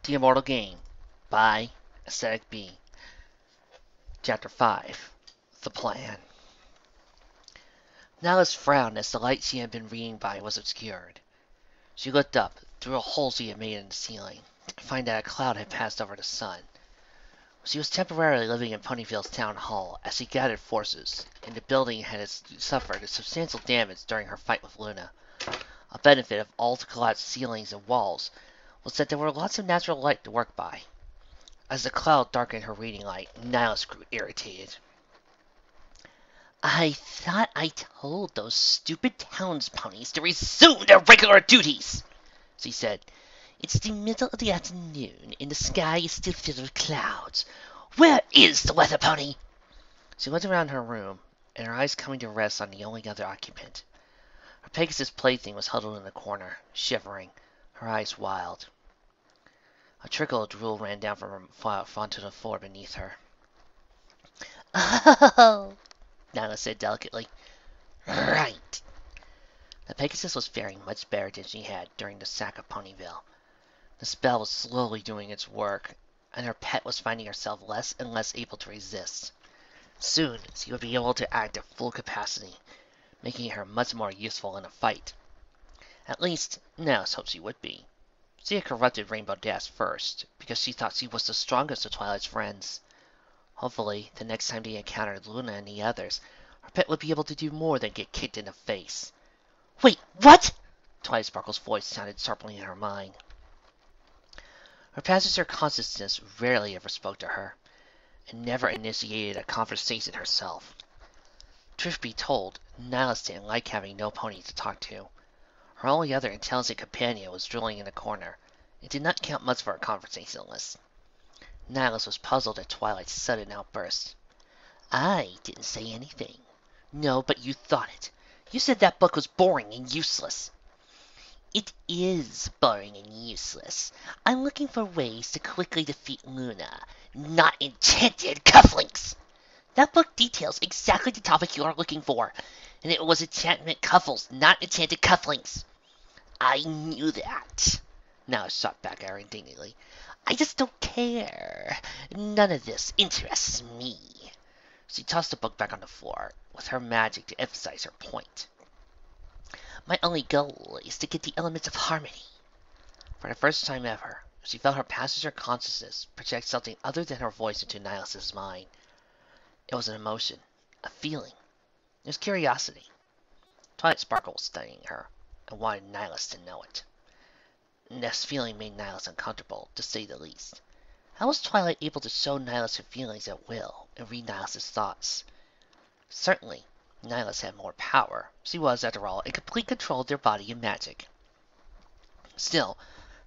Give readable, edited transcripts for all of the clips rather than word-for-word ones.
The Immortal Game by Aesthetic B. Chapter 5 The Plan. Nihilus frowned as the light she had been reading by was obscured. She looked up through a hole she had made in the ceiling to find that a cloud had passed over the sun. She was temporarily living in Ponyville's town hall as she gathered forces, and the building had suffered substantial damage during her fight with Luna. A benefit of all the collapsed ceilings and walls was that there were lots of natural light to work by. As the cloud darkened her reading light, Nihilus grew irritated. I thought I told those stupid towns ponies to resume their regular duties, she said. It's the middle of the afternoon, and the sky is still filled with clouds. Where is the weather pony? She looked around her room, and her eyes coming to rest on the only other occupant. Her Pegasus plaything was huddled in the corner, shivering, her eyes wild. A trickle of drool ran down from her onto the floor beneath her. Oh, Nihilus said delicately. Right. The Pegasus was faring much better than she had during the sack of Ponyville. The spell was slowly doing its work, and her pet was finding herself less and less able to resist. Soon, she would be able to act at full capacity, making her much more useful in a fight. At least, Nihilus hoped she would be. She had corrupted Rainbow Dash first, because she thought she was the strongest of Twilight's friends. Hopefully, the next time they encountered Luna and the others, her pet would be able to do more than get kicked in the face. Wait, what? Twilight Sparkle's voice sounded sharply in her mind. Her passenger consciousness rarely ever spoke to her, and never initiated a conversation herself. Truth be told, Nihilus didn't like having no pony to talk to. Her only other intelligent companion was drooling in the corner. It did not count much for a conversationalist. Nihilus was puzzled at Twilight's sudden outburst. I didn't say anything. No, but you thought it. You said that book was boring and useless. It is boring and useless. I'm looking for ways to quickly defeat Luna, not enchanted cufflinks. That book details exactly the topic you are looking for, and it was enchantment cuffles, not enchanted cufflinks. I knew that. Now shot back at her indignantly. I just don't care. None of this interests me. She tossed the book back on the floor, with her magic to emphasize her point. My only goal is to get the elements of harmony. For the first time ever, she felt her passenger consciousness project something other than her voice into Nihilus's mind. It was an emotion, a feeling. It was curiosity. Twilight Sparkle was studying her, and wanted Nihilus to know it. This feeling made Nihilus uncomfortable, to say the least. How was Twilight able to show Nihilus her feelings at will, and read Nihilus's thoughts? Certainly, Nihilus had more power. She was, after all, in complete control of their body and magic. Still,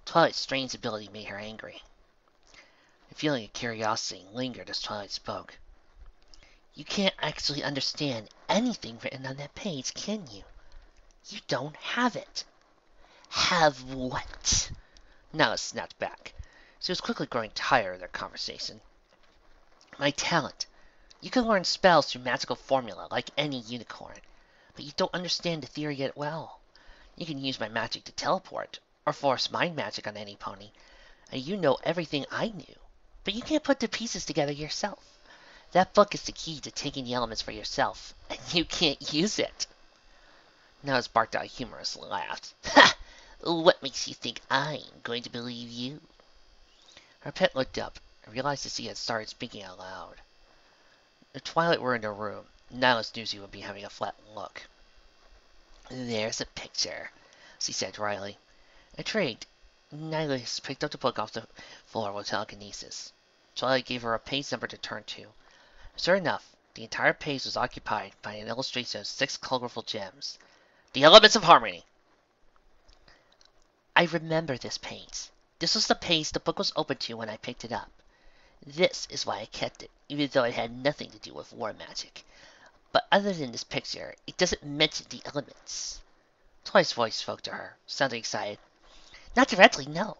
Twilight's strange ability made her angry. The feeling of curiosity lingered as Twilight spoke. You can't actually understand anything written on that page, can you? You don't have it. Have what? Nihilus snapped back. She was quickly growing tired of their conversation. My talent. You can learn spells through magical formula like any unicorn, but you don't understand the theory yet well. You can use my magic to teleport, or force mind magic on any pony, and you know everything I knew, but you can't put the pieces together yourself. That book is the key to taking the elements for yourself, and you can't use it. Nihilus barked out a humorous laugh. Ha! What makes you think I'm going to believe you? Her pet looked up and realized that she had started speaking out loud. If Twilight were in the room, Nihilus knew she would be having a flat look. There's a picture, she said dryly. Intrigued, Nihilus picked up the book off the floor with telekinesis. Twilight gave her a page number to turn to. Sure enough, the entire page was occupied by an illustration of 6 colorful gems. The elements of harmony! I remember this page. This was the page the book was open to when I picked it up. This is why I kept it, even though it had nothing to do with war magic. But other than this picture, it doesn't mention the elements. Twilight's voice spoke to her, sounding excited. Not directly, no.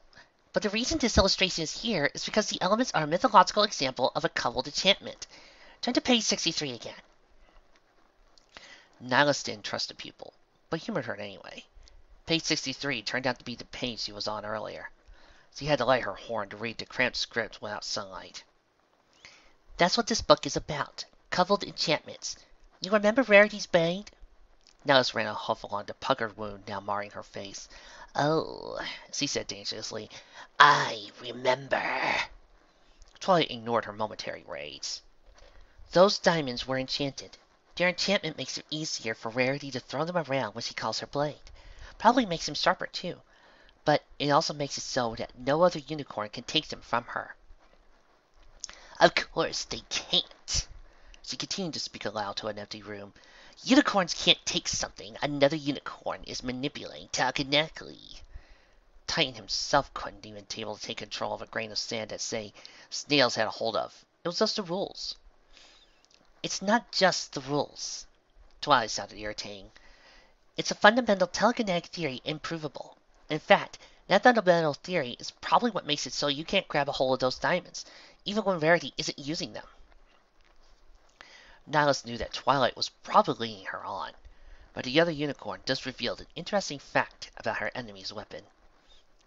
But the reason this illustration is here is because the elements are a mythological example of a coupled enchantment. Turn to page 63 again. Nihilus didn't trust the pupil, but humored her anyway. Page 63 turned out to be the page she was on earlier. She had to light her horn to read the cramped script without sunlight. That's what this book is about. Covered enchantments. You remember Rarity's Bane? Nihilus ran a hoof along the puckered wound now marring her face. Oh, she said dangerously. I remember. Twilight ignored her momentary rage. Those diamonds were enchanted. Their enchantment makes it easier for Rarity to throw them around when she calls her blade. Probably makes them sharper, too. But it also makes it so that no other unicorn can take them from her. Of course they can't. She continued to speak aloud to an empty room. Unicorns can't take something another unicorn is manipulating telekinetically. Titan himself couldn't even be able to take control of a grain of sand that, say, snails had a hold of. It was just the rules. It's not just the rules. Twilight sounded irritating. It's a fundamental telekinetic theory improvable. In fact, that fundamental theory is probably what makes it so you can't grab a hold of those diamonds, even when Rarity isn't using them. Nihilus knew that Twilight was probably leading her on, but the other unicorn just revealed an interesting fact about her enemy's weapon.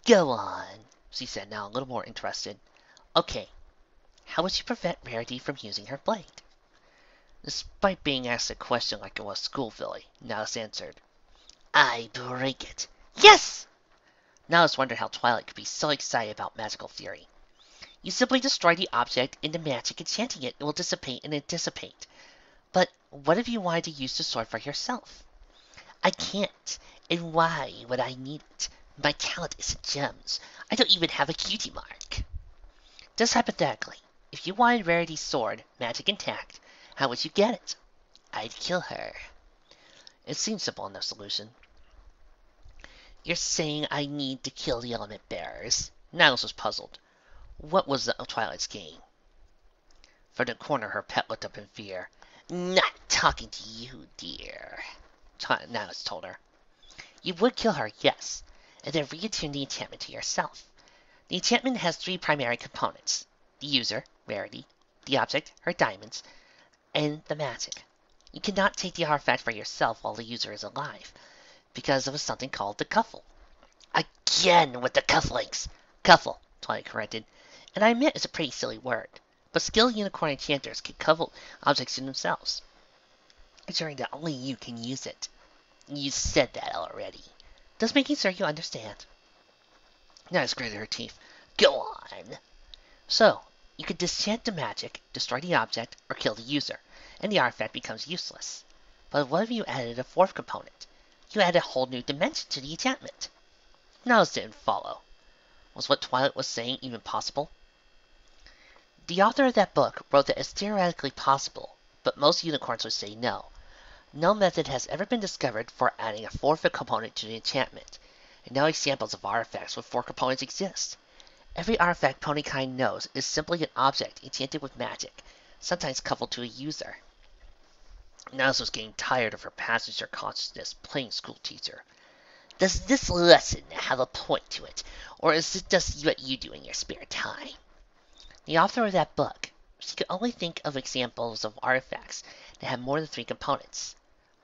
Go on, she said, now a little more interested. Okay, how would you prevent Rarity from using her blade? Despite being asked a question like it was schoolville, Nihilus answered, I break it. Yes! Nihilus wondered how Twilight could be so excited about magical theory. You simply destroy the object into magic, enchanting it will dissipate and dissipate. But what if you wanted to use the sword for yourself? I can't. And why would I need it? My talent isn't gems. I don't even have a cutie mark. Just hypothetically, if you wanted Rarity's sword, magic intact, how would you get it? I'd kill her. It seemed simple enough solution. You're saying I need to kill the element bearers? Nihilus was puzzled. What was the Twilight's game? From the corner, her pet looked up in fear. Not talking to you, dear, Nihilus told her. You would kill her, yes, and then reattune the enchantment to yourself. The enchantment has 3 primary components. The user, Rarity, the object, her diamonds, and the magic. You cannot take the artifact for yourself while the user is alive, because of something called the cuffle. Again with the cufflinks! Cuffle, Twilight corrected, and I admit it's a pretty silly word, but skilled unicorn enchanters can cuffle objects in themselves, ensuring that only you can use it. You said that already. Just making sure you understand. Nihilus gritted her teeth. Go on. So, you could disenchant the magic, destroy the object, or kill the user, and the artifact becomes useless. But what if you added a 4th component? You added a whole new dimension to the enchantment. Nihilus didn't follow. Was what Twilight was saying even possible? The author of that book wrote that it's theoretically possible, but most unicorns would say no. No method has ever been discovered for adding a 4th component to the enchantment, and no examples of artifacts with 4 components exist. Every artifact ponykind knows is simply an object enchanted with magic, sometimes coupled to a user. Nihilus was getting tired of her passenger consciousness playing school teacher. Does this lesson have a point to it, or is it just what you do in your spare time? The author of that book, she could only think of examples of artifacts that have more than 3 components.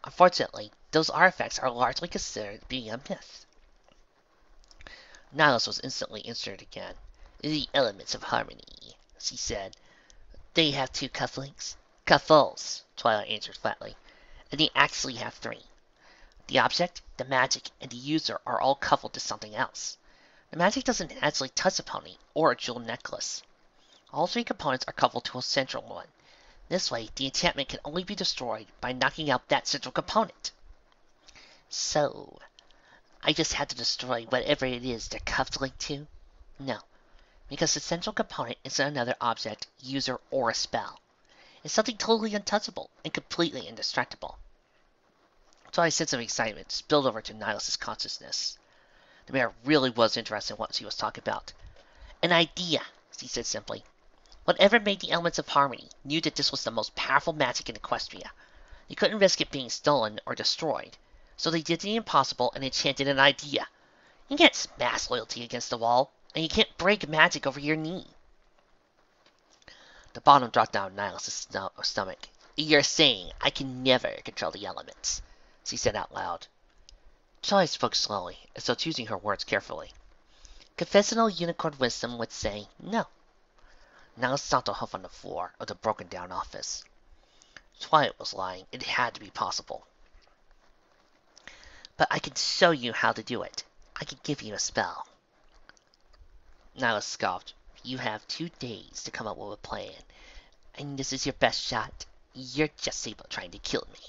Unfortunately, those artifacts are largely considered to be a myth. Nihilus was instantly interested again. The elements of harmony, she said. They have 2 cufflinks? Cuffles, Twilight answered flatly. And they actually have 3. The object, the magic, and the user are all coupled to something else. The magic doesn't actually touch a pony or a jewel necklace. All 3 components are coupled to a central one. This way, the enchantment can only be destroyed by knocking out that central component. So, I just have to destroy whatever it is they're cuffed linked to? No, because the central component isn't another object, user, or a spell. It's something totally untouchable and completely indestructible. Twilight's sense of excitement spilled over to Nihilus' consciousness. The mayor really was interested in what she was talking about. An idea, she said simply. Whatever made the elements of harmony knew that this was the most powerful magic in Equestria. They couldn't risk it being stolen or destroyed, so they did the impossible and enchanted an idea. You can't smash loyalty against the wall, and you can't break magic over your knee. The bottom dropped down Nihilus' stomach. You're saying I can never control the elements, she said out loud. Twilight spoke slowly, as though choosing her words carefully. Conventional unicorn wisdom would say no. Now stopped to huff on the floor of the broken down office. Twilight was lying. It had to be possible. But I can show you how to do it. I can give you a spell. Nihilus scoffed. You have 2 days to come up with a plan. And this is your best shot. You're just able trying to kill me.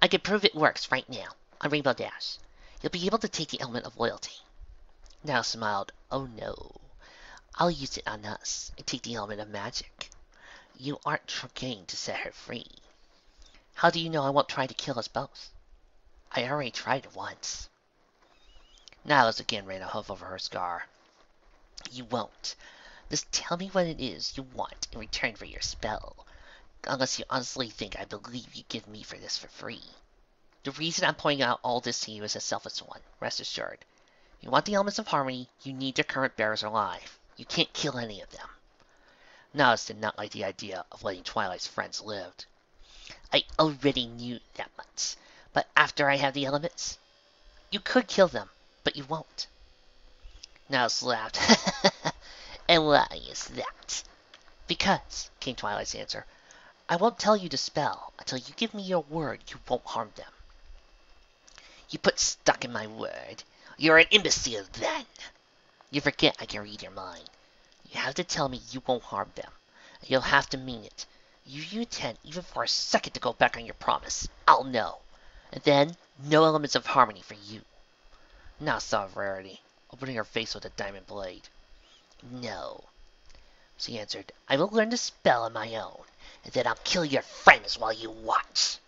I can prove it works right now, on Rainbow Dash. You'll be able to take the element of loyalty. Nihilus smiled. Oh no. I'll use it on us and take the element of magic. You aren't trying to set her free. How do you know I won't try to kill us both? I already tried it once. Nihilus again ran a hoof over her scar. You won't. Just tell me what it is you want in return for your spell. Unless you honestly think I believe you give me for this for free. The reason I'm pointing out all this to you is a selfish one, rest assured. You want the elements of harmony, you need their current bearers alive. You can't kill any of them. Nihilus did not like the idea of letting Twilight's friends live. I already knew that much. But after I have the elements, you could kill them, but you won't. Nihilus laughed. And why is that? Because, came Twilight's answer, I won't tell you to spell until you give me your word you won't harm them. You put stock in my word. You're an imbecile then. You forget I can read your mind. You have to tell me you won't harm them. You'll have to mean it. If you intend even for a second to go back on your promise, I'll know. And then, no elements of harmony for you. Now saw Rarity, opening her face with a diamond blade. No, she answered. I will learn the spell on my own, and then I'll kill your friends while you watch.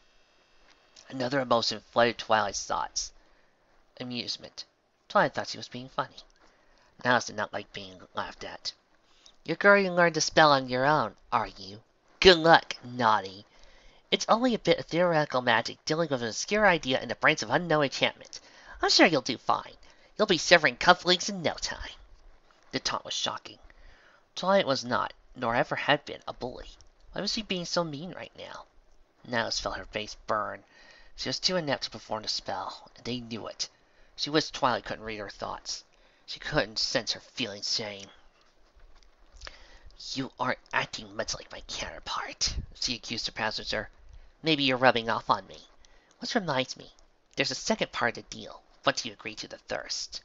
Another emotion flooded Twilight's thoughts. Amusement. Twilight thought she was being funny. Nihilus did not like being laughed at. You're going to learn the spell on your own, are you? Good luck, naughty. It's only a bit of theoretical magic dealing with an obscure idea in the brains of unknown enchantment. I'm sure you'll do fine. You'll be severing cufflinks in no time. The taunt was shocking. Twilight was not, nor ever had been, a bully. Why was she being so mean right now? Nihilus felt her face burn. She was too inept to perform the spell, and they knew it. She wished Twilight couldn't read her thoughts. She couldn't sense her feeling shame. You aren't acting much like my counterpart, she accused her passenger. Maybe you're rubbing off on me. Which reminds me, there's a second part of the deal, once you agree to the thirst.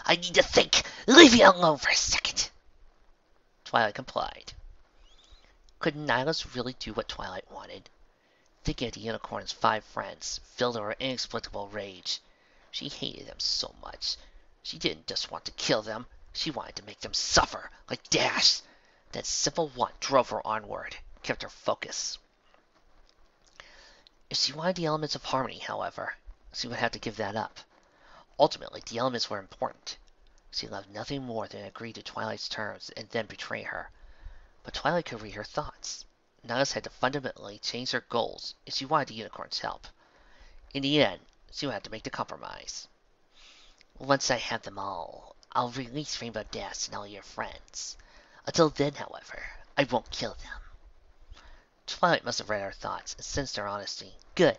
I need to think! Leave me alone for a second! Twilight complied. Could Nihilus really do what Twilight wanted? Thinking of the unicorn's 5 friends filled her with inexplicable rage. She hated them so much. She didn't just want to kill them, she wanted to make them suffer, like Dash. That simple want drove her onward, kept her focus. If she wanted the elements of harmony, however, she would have to give that up. Ultimately, the elements were important. She loved nothing more than agree to Twilight's terms and then betray her. But Twilight could read her thoughts. Nihilus had to fundamentally change her goals if she wanted the unicorn's help. In the end, she would have to make the compromise. Once I have them all, I'll release Rainbow Dash and all your friends. Until then, however, I won't kill them. Twilight must have read her thoughts and sensed her honesty. Good.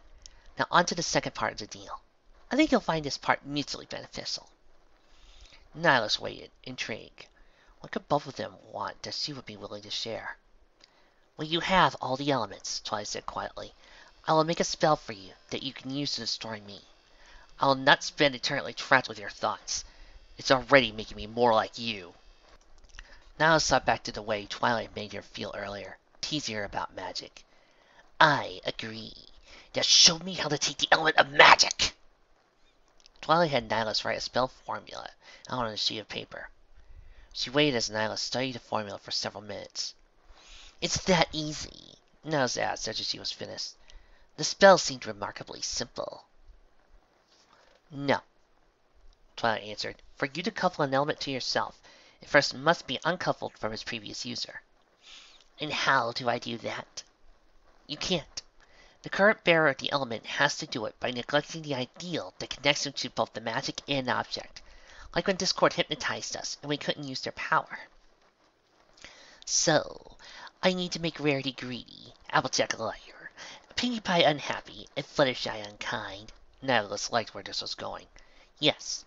Now on to the second part of the deal. I think you'll find this part mutually beneficial. Nihilus waited, intrigued. What could both of them want that she would be willing to share? When you have all the elements, Twilight said quietly, I will make a spell for you that you can use to destroy me. I will not spend eternally trapped with your thoughts. It's already making me more like you. Nihilus thought back to the way Twilight made her feel earlier, teasing her about magic. I agree. Now show me how to take the element of magic! Twilight had Nihilus write a spell formula out on a sheet of paper. She waited as Nihilus studied the formula for several minutes. It's that easy, Nihilus asked after she was finished. The spell seemed remarkably simple. No, Twilight answered. For you to couple an element to yourself, it first must be uncoupled from its previous user. And how do I do that? You can't. The current bearer of the element has to do it by neglecting the ideal that connects them to both the magic and object, like when Discord hypnotized us and we couldn't use their power. So, I need to make Rarity greedy, Applejack a liar, Pinkie Pie unhappy, and Fluttershy unkind. Nihilus liked where this was going. Yes,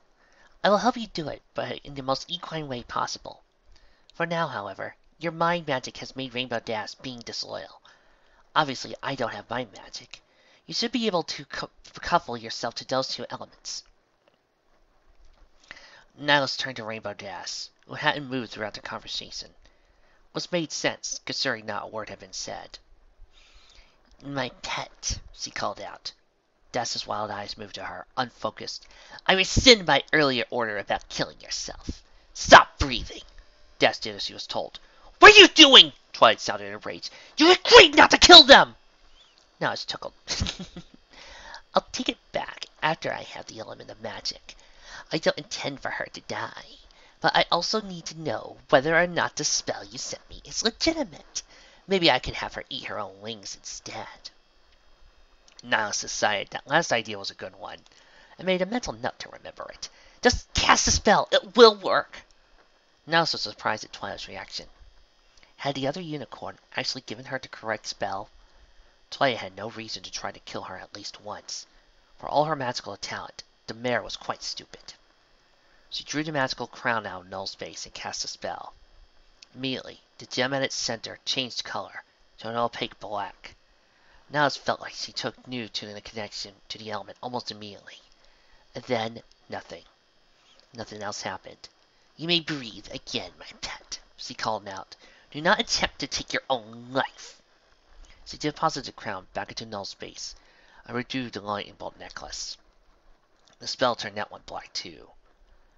I will help you do it, but in the most equine way possible. For now, however, your mind magic has made Rainbow Dash being disloyal. Obviously, I don't have mind magic. You should be able to couple yourself to those two elements. Nihilus turned to Rainbow Dash, who hadn't moved throughout the conversation. Which made sense, considering not a word had been said. My pet, she called out. Dash's wild eyes moved to her, unfocused. I rescind my earlier order about killing yourself. Stop breathing! Dash did as she was told. What are you doing? Twilight shouted in a rage. You agreed not to kill them! Now it's chuckled. I'll take it back after I have the element of magic. I don't intend for her to die, but I also need to know whether or not the spell you sent me is legitimate. Maybe I can have her eat her own wings instead. Nihilus decided that last idea was a good one, and made a mental note to remember it. Just cast the spell, it will work! Nihilus was surprised at Twilight's reaction. Had the other unicorn actually given her the correct spell? Twilight had no reason to try to kill her at least once. For all her magical talent, the mare was quite stupid. She drew the magical crown out of Null's face and cast a spell. Immediately, the gem at its center changed color to an opaque black. Nihilus felt like she took new to the connection to the element almost immediately. And then, nothing. Nothing else happened. You may breathe again, my pet, she called out. Do not attempt to take your own life. She deposited the crown back into Null's face and withdrew the lightning bolt necklace. The spell turned that one black too.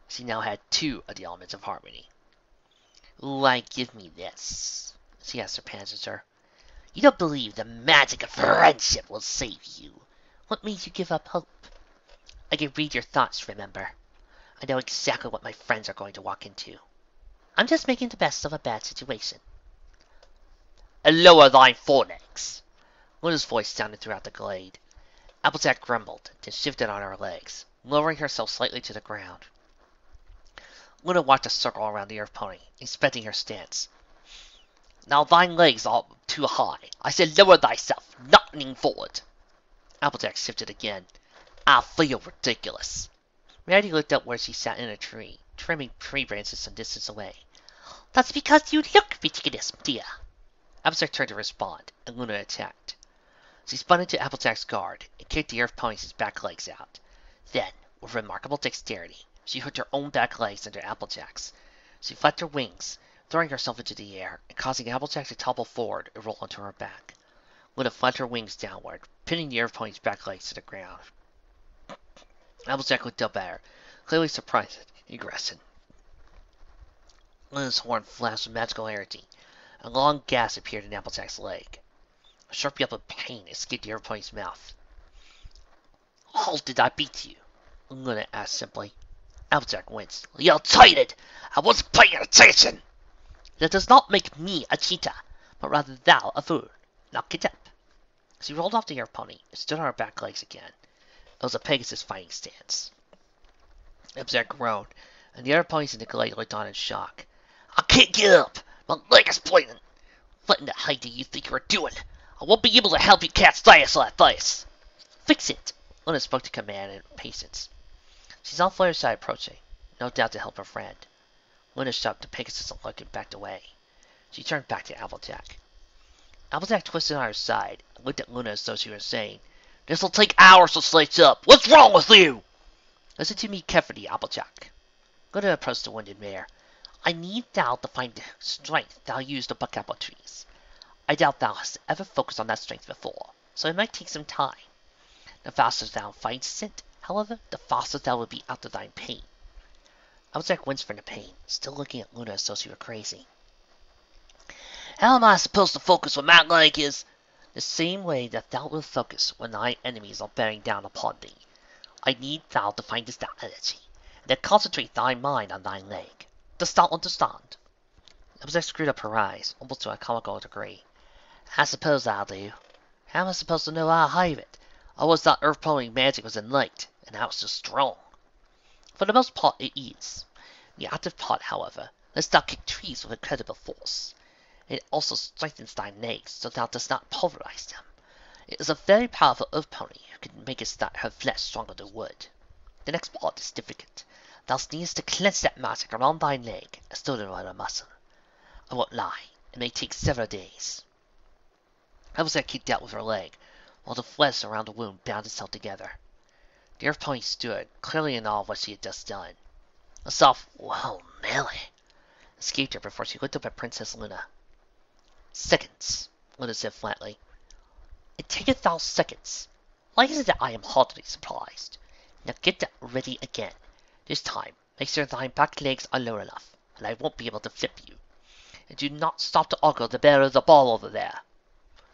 She now had two of the elements of harmony. Why give me this? She asked her Panzer. You don't believe the magic of friendship will save you. What made you give up hope? I can read your thoughts, remember? I know exactly what my friends are going to walk into. I'm just making the best of a bad situation. Lower thy forelegs! Luna's voice sounded throughout the glade. Applejack grumbled, then shifted on her legs, lowering herself slightly to the ground. Luna walked a circle around the earth pony, inspecting her stance. Now thine legs are too high. I said lower thyself, not lean forward. Applejack shifted again. I feel ridiculous. Rarity looked up where she sat in a tree, trimming tree branches some distance away. That's because you look ridiculous, dear. Applejack turned to respond, and Luna attacked. She spun into Applejack's guard and kicked the earth pony's back legs out. Then, with remarkable dexterity, she hooked her own back legs under Applejack's. She flapped her wings, throwing herself into the air and causing Applejack to topple forward and roll onto her back. Luna flapped her wings downward, pinning the earth pony's back legs to the ground. Applejack looked up at her, clearly surprised and aggressive. Luna's horn flashed with magical clarity. A long gas appeared in Applejack's leg. A sharp yelp of pain escaped the earth pony's mouth. How did I beat you? Luna asked simply. Applejack winced. You cheated! I wasn't paying attention! That does not make me a cheetah, but rather thou a fool. Now get up. She rolled off the earth pony and stood on her back legs again. It was a Pegasus fighting stance. Applejack groaned, and the other ponies in the glade looked on in shock. I can't get up! My leg is bleeding! What in the hell do you think you're doing? I won't be able to help you catch Dias like this! Fix it! Luna spoke to command and patience. She saw Fluttershy approaching, no doubt to help her friend. Luna stopped the Pegasus and looked and backed away. She turned back to Applejack. Applejack twisted on her side and looked at Luna as though she was saying, This'll take hours to slice up! What's wrong with you? Listen to me carefully, Applejack. Luna approached the wounded mare. I need thou to find the strength thou used to buck apple trees. I doubt thou hast ever focused on that strength before, so it might take some time. The faster thou findest it, however, the faster thou will be out of thine pain. Applejack winced from the pain, still looking at Luna as though she were crazy. How am I supposed to focus when my leg is the same way that thou wilt focus when thine enemies are bearing down upon thee? I need thou to find this energy, and then concentrate thy mind on thy leg. Dost thou understand? Applejack screwed up her eyes, almost to a comical degree. I suppose I'll do. How am I supposed to know I'll have it? I always thought earth pony magic was innate, and how it's so strong. For the most part it is. The active part, however, lets thou kick trees with incredible force. It also strengthens thy legs, so thou dost not pulverize them. It is a very powerful earth pony who can make her flesh stronger than wood. The next part is difficult. Thou needest to cleanse that magic around thy leg, as though it were a muscle. I won't lie, it may take several days. Applejack kicked out with her leg, while the flesh around the wound bound itself together. The earth pony stood, clearly in awe of what she had just done. A soft, "Whoa, Millie," escaped her before she looked up at Princess Luna. "Seconds," Luna said flatly. "It taketh thou seconds. Why is it that I am heartily surprised? Now get that ready again. This time, make sure thy back legs are low enough, and I won't be able to flip you. And do not stop to ogle the bear of the ball over there."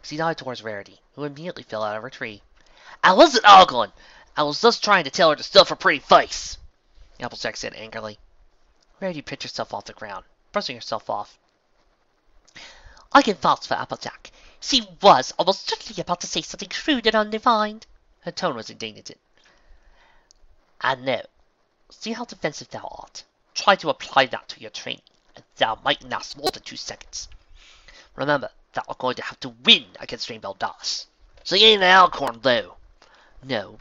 She nodded towards Rarity, who immediately fell out of her tree. "I wasn't ogling! I was just trying to tell her to stuff her pretty face," Applejack said angrily. Rarity picked herself off the ground, brushing herself off. "I can vouch for Applejack. She was almost certainly about to say something crude and undefined." Her tone was indignant. "I know. See how defensive thou art. Try to apply that to your training, and thou might last more than 2 seconds. Remember, thou art going to have to win against Rainbow Dash. She ain't an Alcorn, though." "No,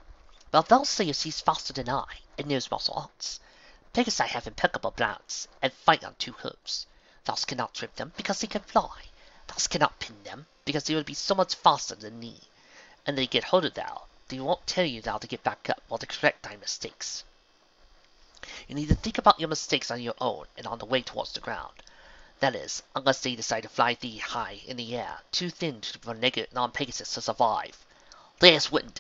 but thou sayest she's faster than I, and knows martial arts. Pegasi have impeccable balance, and fight on 2 hooves. Thou cannot trip them, because they can fly. Thou cannot pin them, because they would be so much faster than thee. And they get hold of thou, they won't tell you thou to get back up, or to correct thy mistakes. You need to think about your mistakes on your own, and on the way towards the ground. That is, unless they decide to fly thee high in the air, too thin for non-Pegasus to survive. Theirs wouldn't.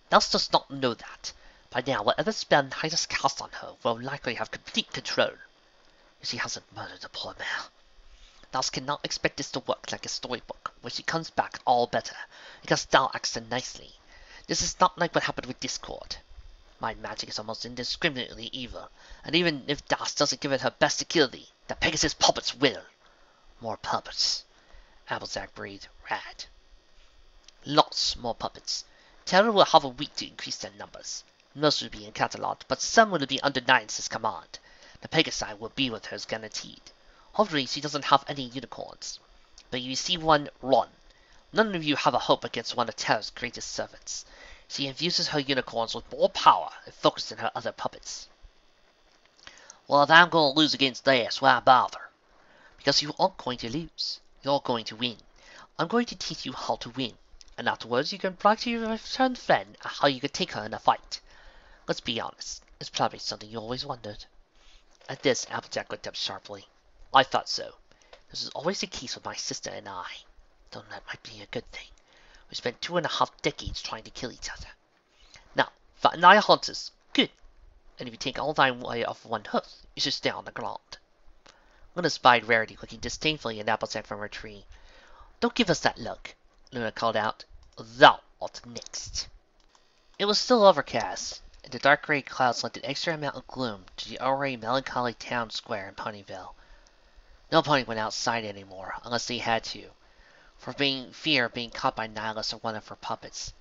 Thou dost not know that. By now, whatever spell Nihilus cast on her will likely have complete control. She hasn't murdered the poor mare. Thou cannot expect this to work like a storybook, where she comes back all better, because thou acted nicely. This is not like what happened with Discord. My magic is almost indiscriminately evil, and even if Das doesn't give it her best to kill thee, the Pegasus puppets will. More puppets." Applejack breathed. "Rad. Lots more puppets. Terra will have a week to increase their numbers. Most will be in catalog, but some will be under Nihilus' command. The Pegasi will be with her as guaranteed. Hopefully she doesn't have any unicorns. But if you see one, run. None of you have a hope against one of Terra's greatest servants. She infuses her unicorns with more power and focus than her other puppets." "Well, if I'm going to lose against theirs, why bother?" "Because you aren't going to lose. You're going to win. I'm going to teach you how to win. And afterwards you can brag to your returned friend how you could take her in a fight. Let's be honest, it's probably something you always wondered." At this, Applejack looked up sharply. "I thought so. This is always the case with my sister and I. Though that might be a good thing. We spent 2.5 decades trying to kill each other. Now, if Naya hunters, good. And if you take all thy way off 1 hoof, you should stay on the ground." Luna spied Rarity looking disdainfully at Applejack from her tree. "Don't give us that look," Luna called out. "Thou art next." It was still overcast, and the dark gray clouds lent an extra amount of gloom to the already melancholy town square in Ponyville. No pony went outside anymore, unless they had to, for fear of being caught by Nihilus or one of her puppets.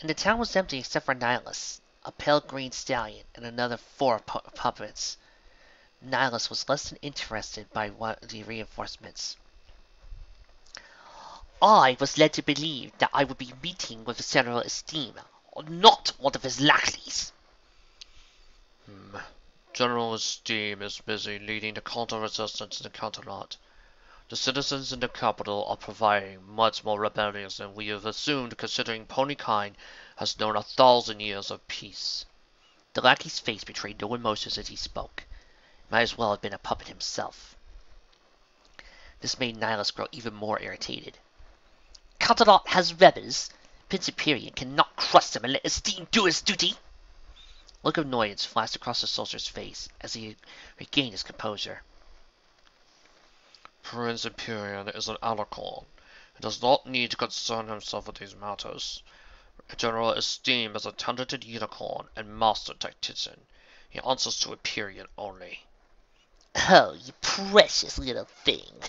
And the town was empty except for Nihilus, a pale green stallion, and another 4 puppets. Nihilus was less than interested by the reinforcements. "I was led to believe that I would be meeting with General Esteem, not one of his lackeys." General Esteem is busy leading the counter-resistance in the counterlot. The citizens in the capital are proving much more rebellious than we have assumed, considering ponykind has known 1,000 years of peace." The lackey's face betrayed no emotions as he spoke. He might as well have been a puppet himself. This made Nihilus grow even more irritated. "Counterlot has rebels. Prince Imperium cannot crush them and let Esteem do his duty." A look of annoyance flashed across the soldier's face as he regained his composure. Prince Imperium is an Alcorn. He does not need to concern himself with these matters. General Esteem is a talented unicorn and master tactician. He answers to Imperium only. "Oh, you precious little thing.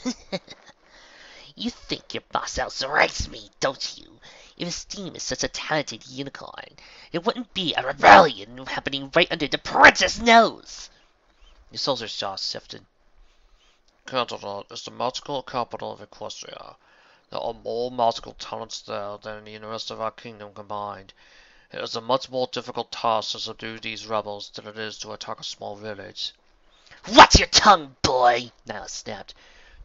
You think your boss outrankes me, don't you? If Esteem is such a talented unicorn, it wouldn't be a rebellion happening right under the prince's nose." The soldier's jaw shifted. Canterlot is the magical capital of Equestria. There are more magical talents there than in the rest of our kingdom combined, It is a much more difficult task to subdue these rebels than it is to attack a small village. Watch your tongue, boy! Nihilus snapped.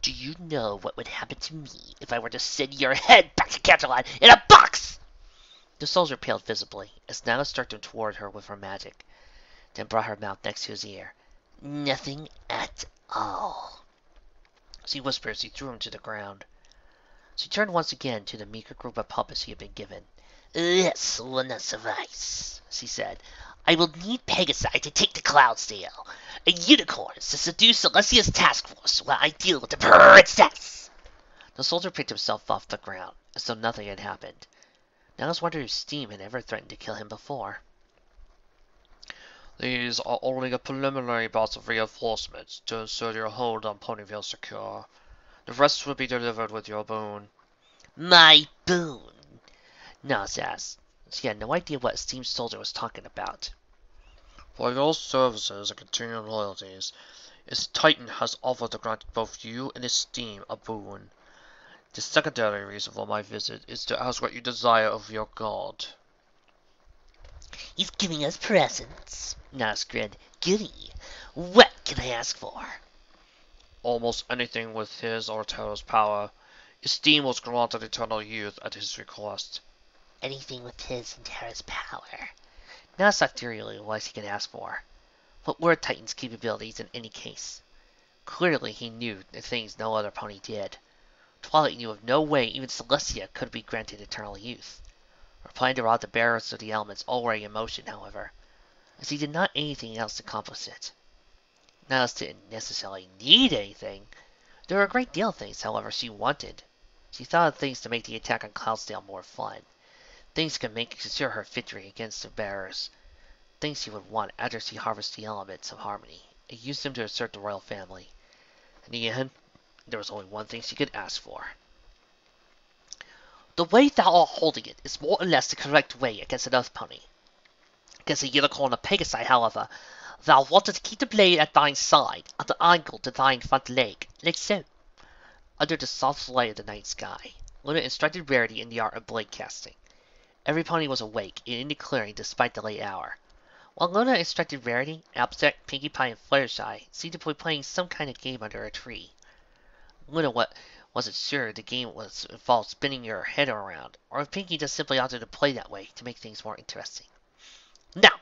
Do you know what would happen to me if I were to send your head back to Catalan in a box? The soldier paled visibly as Nihilus started toward her with her magic, then brought her mouth next to his ear. Nothing at all. She whispered as he threw him to the ground. She turned once again to the meager group of puppets she had been given. This will not suffice, she said. I will need Pegasi to take the Cloudsdale, and unicorns to seduce Celestia's task force while I deal with the princess. The soldier picked himself off the ground, as though nothing had happened. Nihilus wondered if steam had ever threatened to kill him before. These are only a preliminary batch of reinforcements to ensure your hold on Ponyville secure. The rest will be delivered with your boon. My boon? Nihilus asked. She had no idea what a steam soldier was talking about. For your services and continuing loyalties, its Titan has offered to grant both you and its team a boon. The secondary reason for my visit is to ask what you desire of your god. He's giving us presents. Nihilus grinned. Goody. What can I ask for? Almost anything with his or Terra's power. His team was granted eternal youth at his request. Anything with his and Terra's power. Nihilus thought theoretically what he could ask for. What were Titan's capabilities in any case? Clearly he knew the things no other pony did. Twilight knew of no way even Celestia could be granted eternal youth. Replying to rob the bearers of the elements already in motion, however, as he did not anything else to accomplish it. Nihilus didn't necessarily need anything. There were a great deal of things, however, she wanted. She thought of things to make the attack on Cloudsdale more fun. Things could make secure her victory against the bearers. Things she would want after she harvested the elements of harmony and used them to assert the royal family. In the end, there was only one thing she could ask for. The way thou art holding it is more or less the correct way against an earth pony. Against a unicorn or Pegasi, however, thou wanted to keep the blade at thine side, at the angle to thine front leg, like so. Under the soft light of the night sky, Luna instructed Rarity in the art of blade casting. Every pony was awake and in the clearing despite the late hour. While Luna instructed Rarity, Applejack, Pinkie Pie, and Fluttershy seemed to be playing some kind of game under a tree. Luna wasn't sure the game involved spinning your head around, or if Pinkie just simply wanted to play that way to make things more interesting. Now,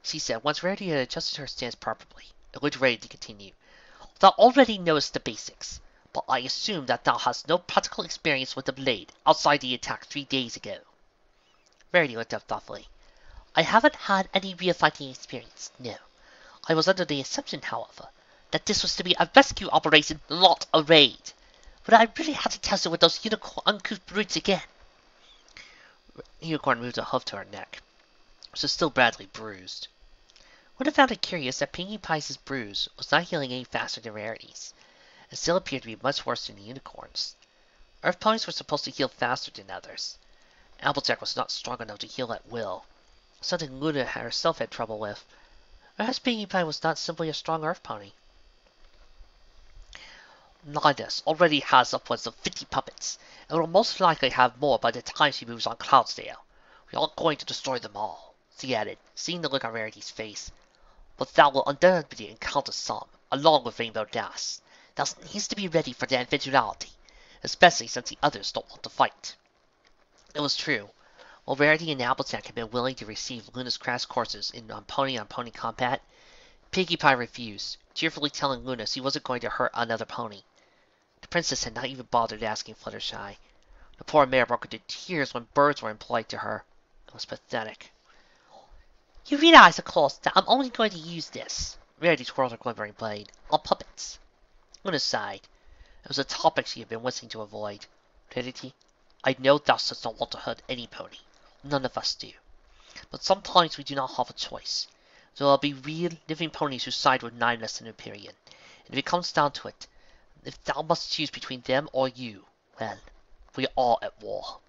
she said once Rarity had adjusted her stance properly, and looked ready to continue. Thou already knowest the basics, but I assume that thou hast no practical experience with the blade outside the attack 3 days ago. Rarity looked up thoughtfully. I haven't had any real fighting experience, no. I was under the assumption, however, that this was to be a rescue operation, not a raid. But I really had to test it with those unicorn uncouth brutes again. Unicorn moved a hoof to her neck, which was still badly bruised. Luna found it curious that Pinkie Pie's bruise was not healing any faster than Rarity's, and still appeared to be much worse than the unicorn's. Earth ponies were supposed to heal faster than others. Applejack was not strong enough to heal at will, something Luna herself had trouble with. Perhaps Pinkie Pie was not simply a strong earth pony. Nihilus already has upwards of 50 puppets, and will most likely have more by the time she moves on Cloudsdale. We aren't going to destroy them all, she added, seeing the look on Rarity's face. But thou will undoubtedly encounter some, along with Rainbow Dash. Thou needs to be ready for their eventuality, especially since the others don't want to fight. It was true. While Rarity and Applejack had been willing to receive Luna's crash courses in on-pony combat, Pinkie Pie refused, cheerfully telling Luna she wasn't going to hurt another pony. The princess had not even bothered asking Fluttershy. The poor mare broke into tears when birds were impolite to her. It was pathetic. You realize, of course, that I'm only going to use this, Rarity twirled her glimmering blade, on puppets. Luna sighed. It was a topic she had been wishing to avoid. Rarity, I know thou dost not want to hurt any pony. None of us do. But sometimes we do not have a choice. There will be real, living ponies who side with Nihilus and Empyrean. And if it comes down to it, if thou must choose between them or you, well, we are all at war.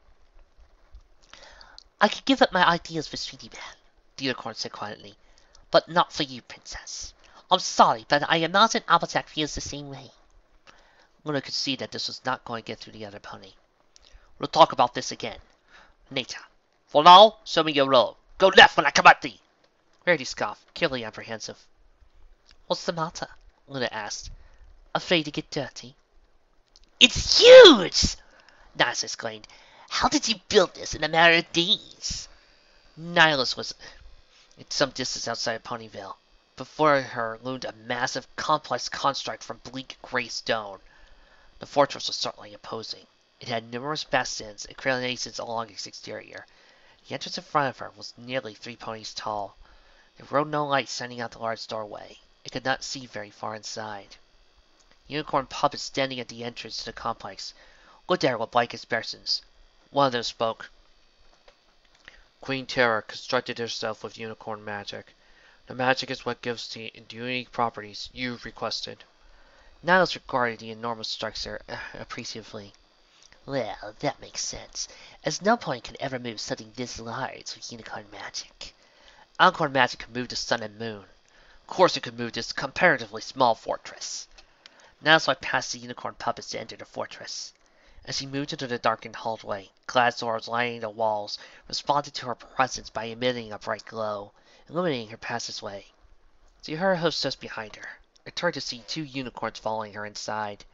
I could give up my ideas for Sweetie Belle, the unicorn said quietly, but not for you, princess. I'm sorry, but I imagine Applejack feels the same way. Luna could see that this was not going to get through the other pony. We'll talk about this again. Later. For now, show me your role. Go left when I command thee. Rarity scoffed, clearly apprehensive. What's the matter? Luna asked. Afraid to get dirty? It's huge! Nihilus exclaimed. How did you build this in a matter of days? Nihilus was at some distance outside of Ponyville. Before her loomed a massive, complex construct from bleak gray stone. The fortress was certainly imposing. It had numerous bastions and crenellations along its exterior. The entrance in front of her was nearly 3 ponies tall. There were no lights shining out the large doorway. It could not see very far inside. Unicorn puppets standing at the entrance to the complex looked at her with blank expressions. One of them spoke. Queen Terra constructed herself with unicorn magic. The magic is what gives the unique properties you requested. Nihilus regarded the enormous structure appreciatively. Well, that makes sense, as no pony could ever move something this large with unicorn magic. Unicorn magic could move the sun and moon. Of course it could move this comparatively small fortress. Nihilus walked past the unicorn puppets to enter the fortress. As she moved into the darkened hallway, glass doors lining the walls responded to her presence by emitting a bright glow, illuminating her passageway. She heard her hostess behind her. It turned to see 2 unicorns following her inside.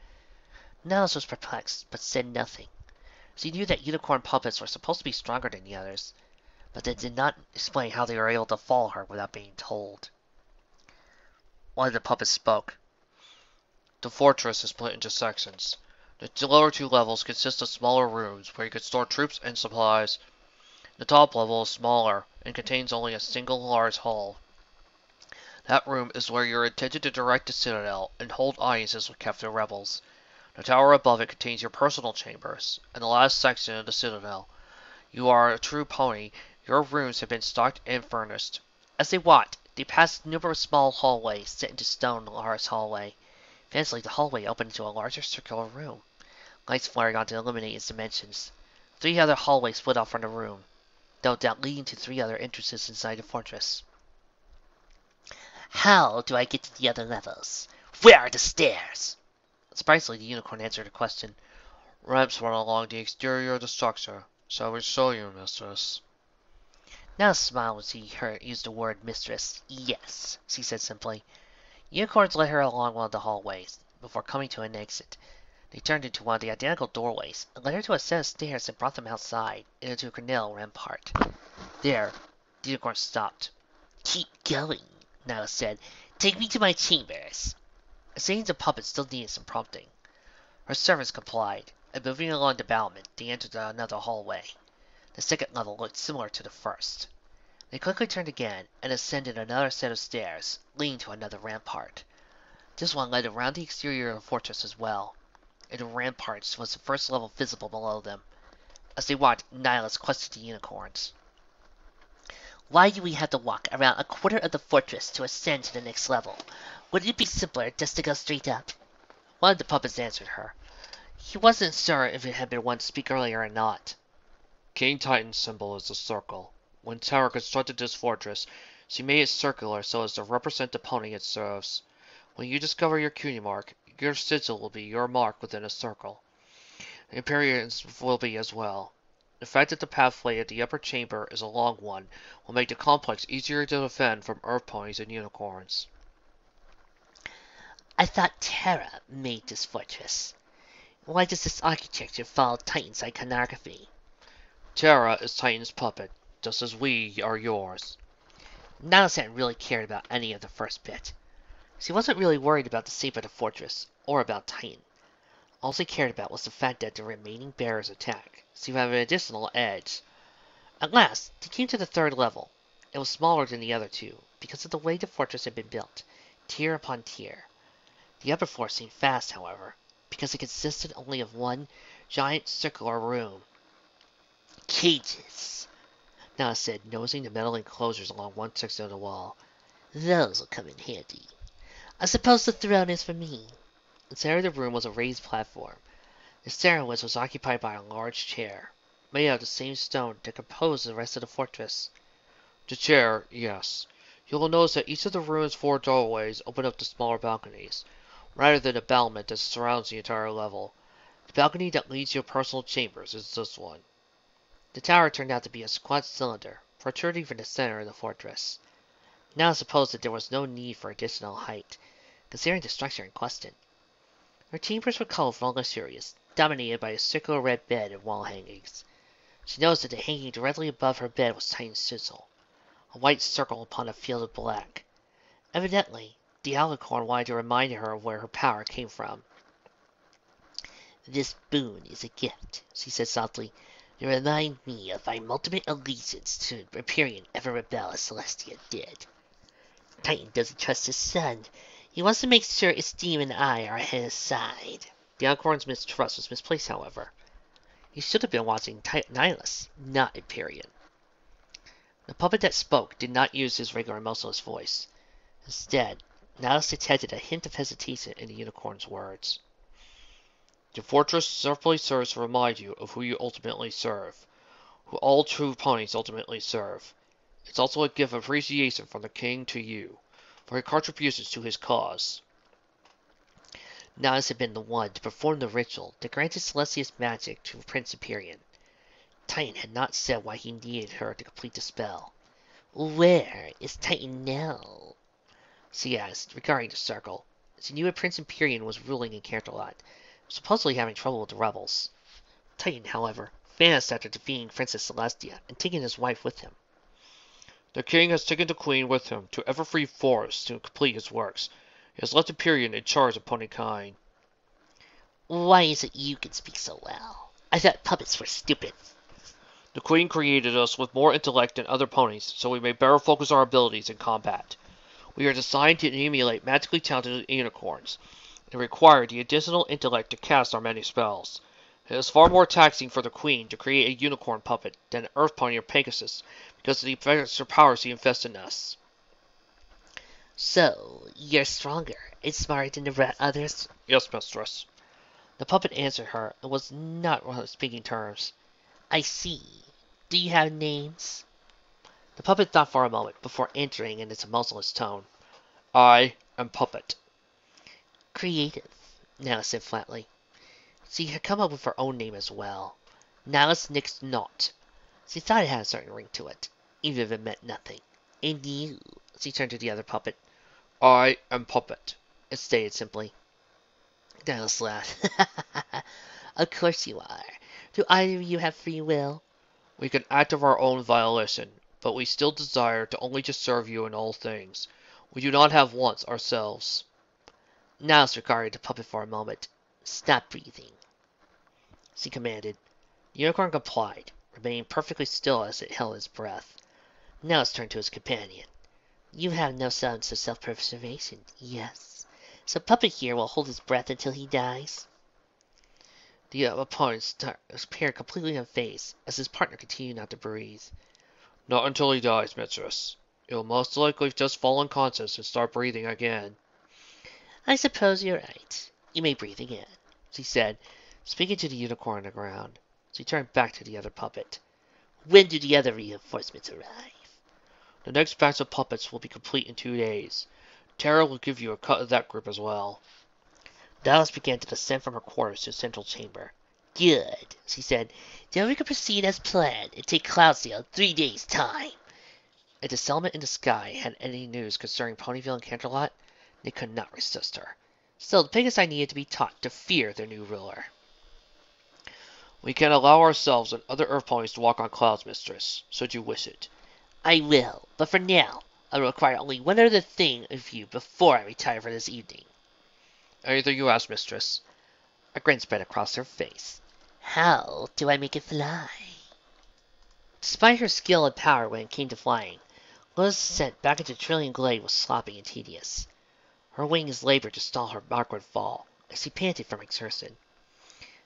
Nihilus was perplexed, but said nothing. She knew that unicorn puppets were supposed to be stronger than the others, but that did not explain how they were able to follow her without being told. One of the puppets spoke. The fortress is split into sections. The lower 2 levels consist of smaller rooms where you could store troops and supplies. The top level is smaller and contains only a single large hall. That room is where you're intended to direct the citadel and hold audiences with captive rebels. The tower above it contains your personal chambers, and the last section of the citadel. You are a true pony. Your rooms have been stocked and furnished. As they walked, they passed numerous small hallways set into stone in the large hallway. Eventually, the hallway opened into a larger circular room. Lights flaring on to illuminate its dimensions. 3 other hallways split off from the room, no doubt leading to 3 other entrances inside the fortress. How do I get to the other levels? Where are the stairs? Surprisingly, the unicorn answered the question. Ramps run along the exterior of the structure. Shall we show you, mistress? Now smiled when she used the word mistress. Yes, she said simply. Unicorns led her along one of the hallways, before coming to an exit. They turned into one of the identical doorways, and led her to a set of stairs that brought them outside, and into a canal rampart. There, the unicorn stopped. Keep going, Nihilus said. Take me to my chambers. Saying the puppet still needed some prompting. Her servants complied, and moving along the battlement, they entered another hallway. The second level looked similar to the first. They quickly turned again, and ascended another set of stairs, leading to another rampart. This one led around the exterior of the fortress as well, and the ramparts was the first level visible below them. As they walked, Nihilus questioned the unicorns. Why do we have to walk around a quarter of the fortress to ascend to the next level? Wouldn't it be simpler just to go straight up? One of the puppets answered her. He wasn't sure if it had been one to speak earlier or not. King Titan's symbol is a circle. When Terra constructed this fortress, she made it circular so as to represent the pony it serves. When you discover your cutie mark, your sigil will be your mark within a circle. The Imperium's will be as well. The fact that the pathway at the upper chamber is a long one will make the complex easier to defend from earth ponies and unicorns. I thought Terra made this fortress. Why does this architecture follow Titan's iconography? Terra is Titan's puppet, just as we are yours. Nihilus hadn't really cared about any of the first bit. She wasn't really worried about the shape of the fortress, or about Titan. All she cared about was the fact that the remaining bearers' attack seemed to have an additional edge. At last, they came to the 3rd level. It was smaller than the other 2, because of the way the fortress had been built, tier upon tier. The upper floor seemed fast, however, because it consisted only of one giant circular room. Cages, Nihilus said, nosing the metal enclosures along one section of the wall. Those will come in handy. I suppose the throne is for me. In the center of the room was a raised platform. The center of which was occupied by a large chair, made out of the same stone that composed the rest of the fortress. The chair, yes. You will notice that each of the ruin's 4 doorways open up to smaller balconies, rather than a battlement that surrounds the entire level. The balcony that leads to your personal chambers is this one. The tower turned out to be a squat cylinder, protruding from the center of the fortress. Now suppose that there was no need for additional height, considering the structure in question. Her chambers were colorful and luxurious, dominated by a circular red bed and wall hangings. She noticed that the hanging directly above her bed was Titan's chisel, a white circle upon a field of black. Evidently, the alicorn wanted to remind her of where her power came from. "This boon is a gift," she said softly, "to remind me of my ultimate allegiance to the Empyrean ever-rebel as Celestia did. Titan doesn't trust his son. He wants to make sure Esteem and I are at his side." The alicorn's mistrust was misplaced, however. He should have been watching Nihilus, not Empyrean. The puppet that spoke did not use his regular emotionless voice. Instead, Nihilus detected a hint of hesitation in the unicorn's words. The fortress simply serves to remind you of who you ultimately serve, who all true ponies ultimately serve. It's also a gift of appreciation from the king to you, for your contributions to his cause. Nihilus had been the one to perform the ritual that granted Celestia's magic to Prince Empyrean. Titan had not said why he needed her to complete the spell. "Where is Titan now?" she asked, regarding the circle. She knew that Prince Empyrean was ruling in Canterlot, supposedly having trouble with the rebels. Titan, however, vanished after defeating Princess Celestia and taking his wife with him. The king has taken the queen with him to Everfree Forest to complete his works. He has left Empyrean in charge of ponykind. "Why is it you can speak so well? I thought puppets were stupid." The queen created us with more intellect than other ponies, so we may better focus our abilities in combat. We are designed to emulate magically talented unicorns, and require the additional intellect to cast our many spells. It is far more taxing for the queen to create a unicorn puppet than an earth pony or Pegasus, because of the extra powers she invests in us. "So, you're stronger and smarter than the others?" Yes, mistress. The puppet answered her and was not speaking terms. "I see. Do you have names?" The puppet thought for a moment before answering in its emotionless tone. I am Puppet. "Creative," Nihilus said flatly. She had come up with her own name as well. Nihilus Nix Naught. She thought it had a certain ring to it, even if it meant nothing. "And you?" She turned to the other puppet. I am Puppet. It stated simply. Nihilus laughed. "Of course you are. Do either of you have free will?" We can act of our own volition, but we still desire to only to serve you in all things. We do not have wants ourselves. Nihilus regarded the puppet for a moment. "Stop breathing," she commanded. The unicorn complied, remaining perfectly still as it held its breath. Nihilus turned to his companion. "You have no sense of self-preservation, yes? So Puppet here will hold his breath until he dies?" The opponent appeared completely unfazed, as his partner continued not to breathe. Not until he dies, mistress. He will most likely just fall unconscious and start breathing again. "I suppose you're right. You may breathe again," she said, speaking to the unicorn on the ground. She turned back to the other puppet. "When do the other reinforcements arrive?" The next batch of puppets will be complete in 2 days. Tara will give you a cut of that group as well. Dallas began to descend from her quarters to the central chamber. "Good," she said. "Then we can proceed as planned and take Cloudsdale in 3 days' time." If the settlement in the sky had any news concerning Ponyville and Canterlot, they could not resist her. Still, the Pegasus needed to be taught to fear their new ruler. We can allow ourselves and other Earth ponies to walk on clouds, mistress, should you wish it. "I will, but for now, I will require only one other thing of you before I retire for this evening." Anything you ask, mistress. A grin spread across her face. "How do I make it fly?" Despite her skill and power when it came to flying, Luna's descent back into Trillium Glade was sloppy and tedious. Her wings labored to stall her backward fall, as she panted from exertion.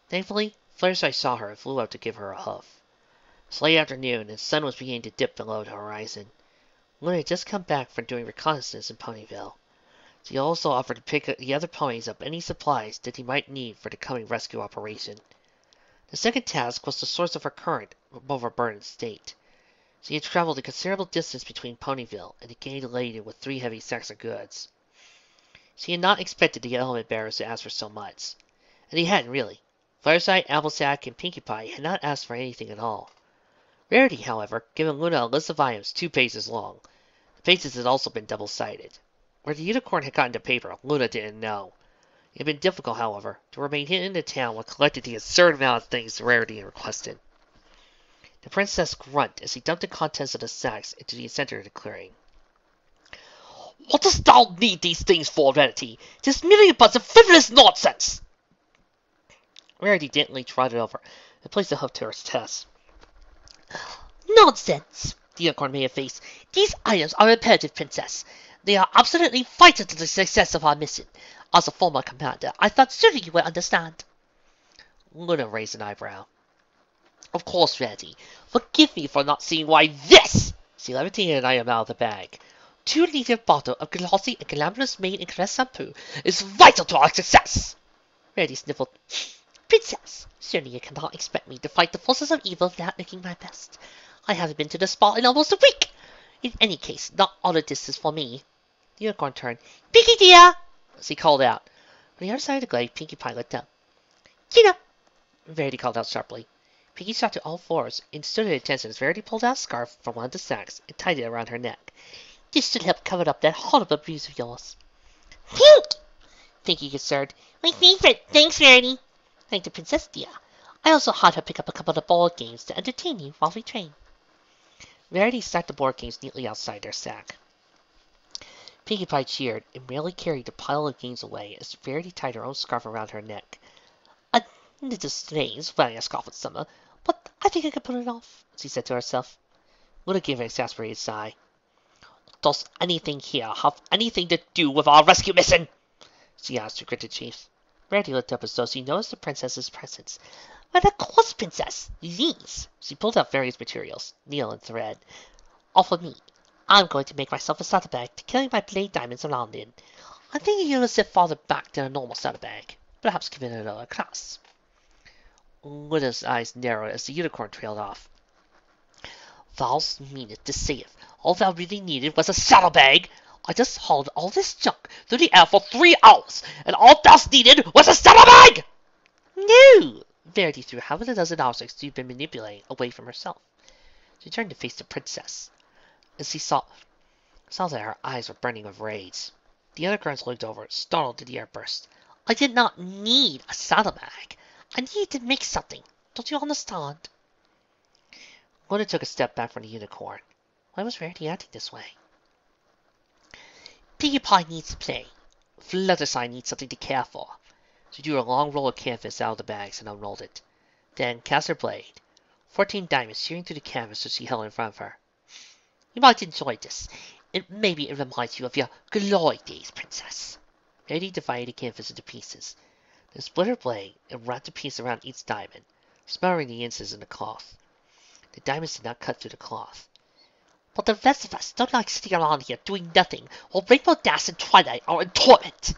Thankfully, Fluttershy saw her and flew up to give her a hoof. It was late afternoon, and the sun was beginning to dip below the horizon. Luna had just come back from doing reconnaissance in Ponyville. She also offered to pick the other ponies up any supplies that they might need for the coming rescue operation. The second task was the source of her current overburdened state. She had traveled a considerable distance between Ponyville and the gate laden with 3 heavy sacks of goods. She had not expected the element bearers to ask for so much. And they hadn't really. Fluttershy, Applesack, and Pinkie Pie had not asked for anything at all. Rarity, however, given Luna a list of items 2 pages long. The pages had also been double-sided. Where the unicorn had gotten to paper, Luna didn't know. It had been difficult, however, to remain hidden in the town while collecting the absurd amount of things Rarity had requested. The princess grunted as he dumped the contents of the sacks into the center of the clearing. What dost thou need these things for, Rarity? It is merely a bunch of frivolous nonsense! Rarity gently trotted over and placed a hoof to her chest. Nonsense! The unicorn made a face. These items are imperative, princess. They are absolutely vital to the success of our mission. As a former commander, I thought surely you would understand. Luna raised an eyebrow. Of course, Rarity. Forgive me for not seeing why this! She levitated an item out of the bag. 2-liter bottle of glossy and glamorous made and caress shampoo is vital to our success! Rarity sniffled. Princess, surely you cannot expect me to fight the forces of evil without looking my best. I haven't been to the spa in almost a week. In any case, not all of this is for me. The unicorn turned. Pinkie dear! She called out. On the other side of the glade, Pinkie Pie looked up. Gina! Verity called out sharply. Pinkie shot to all fours and stood at attention as Verity pulled out a scarf from one of the sacks and tied it around her neck. This should help cover up that horrible bruise of yours. Pink! Pinkie concerned. My favorite. Thanks, Verity. Thank the princess, dear. I also had her pick up a couple of board games to entertain you while we train. Verity stacked the board games neatly outside their sack. Pinkie Pie cheered and merely carried the pile of games away as Verity tied her own scarf around her neck. A little strange wearing a scarf in summer, but I think I can pull it off, she said to herself. Luna gave an exasperated sigh. Does anything here have anything to do with our rescue mission? She asked her gritted chief. Verity looked up as though she noticed the princess's presence. But of course, princess. These. She pulled out various materials, needle and thread. All for me. I'm going to make myself a saddlebag to carry my blade diamonds around in. I'm thinking you'll sit farther back than a normal saddlebag. Perhaps give it another class. Luna's eyes narrowed as the unicorn trailed off. Thou meanest to say if all thou really needed was a saddlebag? I just hauled all this junk through the air for 3 hours, and all thou needed was a saddlebag! No! Verity threw half a dozen objects she'd been manipulating away from herself. She turned to face the princess, and she saw that her eyes were burning with rage. The other girls looked over, startled at the outburst. I did not need a saddlebag. I needed to make something. Don't you understand? Luna took a step back from the unicorn. Why was Verity acting this way? Pinkie Pie needs to play. Fluttershy needs something to care for. She drew a long roll of canvas out of the bags and unrolled it. Then cast her blade. 14 diamonds shearing through the canvas that she held in front of her. You might enjoy this. Maybe it reminds you of your glory days, princess. Verity divided the canvas into pieces, then split her blade and wrapped a piece around each diamond, smothering the inches in the cloth. The diamonds did not cut through the cloth. But the rest of us don't like sitting around here doing nothing while Rainbow Dash and Twilight are in torment.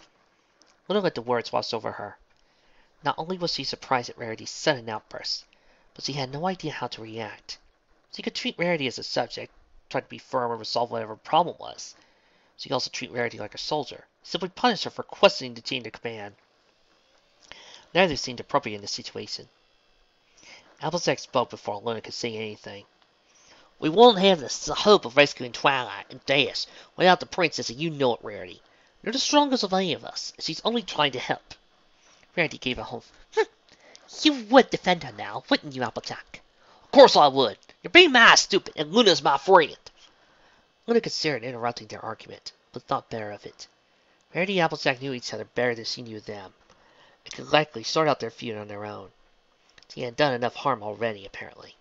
Luna let the words wash over her. Not only was she surprised at Rarity's sudden outburst, but she had no idea how to react. She could treat Rarity as a subject, try to be firm and resolve whatever problem was. She could also treat Rarity like a soldier, simply punish her for questioning the chain of command. Neither seemed appropriate in the situation. Applejack spoke before Luna could say anything. We won't have the hope of rescuing Twilight and Dash without the princess, and you know it, Rarity. You're the strongest of any of us, and she's only trying to help. Rarity gave a humph. You would defend her now, wouldn't you, Applejack? Of course I would. You're being mad stupid, and Luna's my friend. Luna considered interrupting their argument, but thought better of it. Rarity and Applejack knew each other better than she knew them, and could likely sort out their feud on their own. She had done enough harm already, apparently.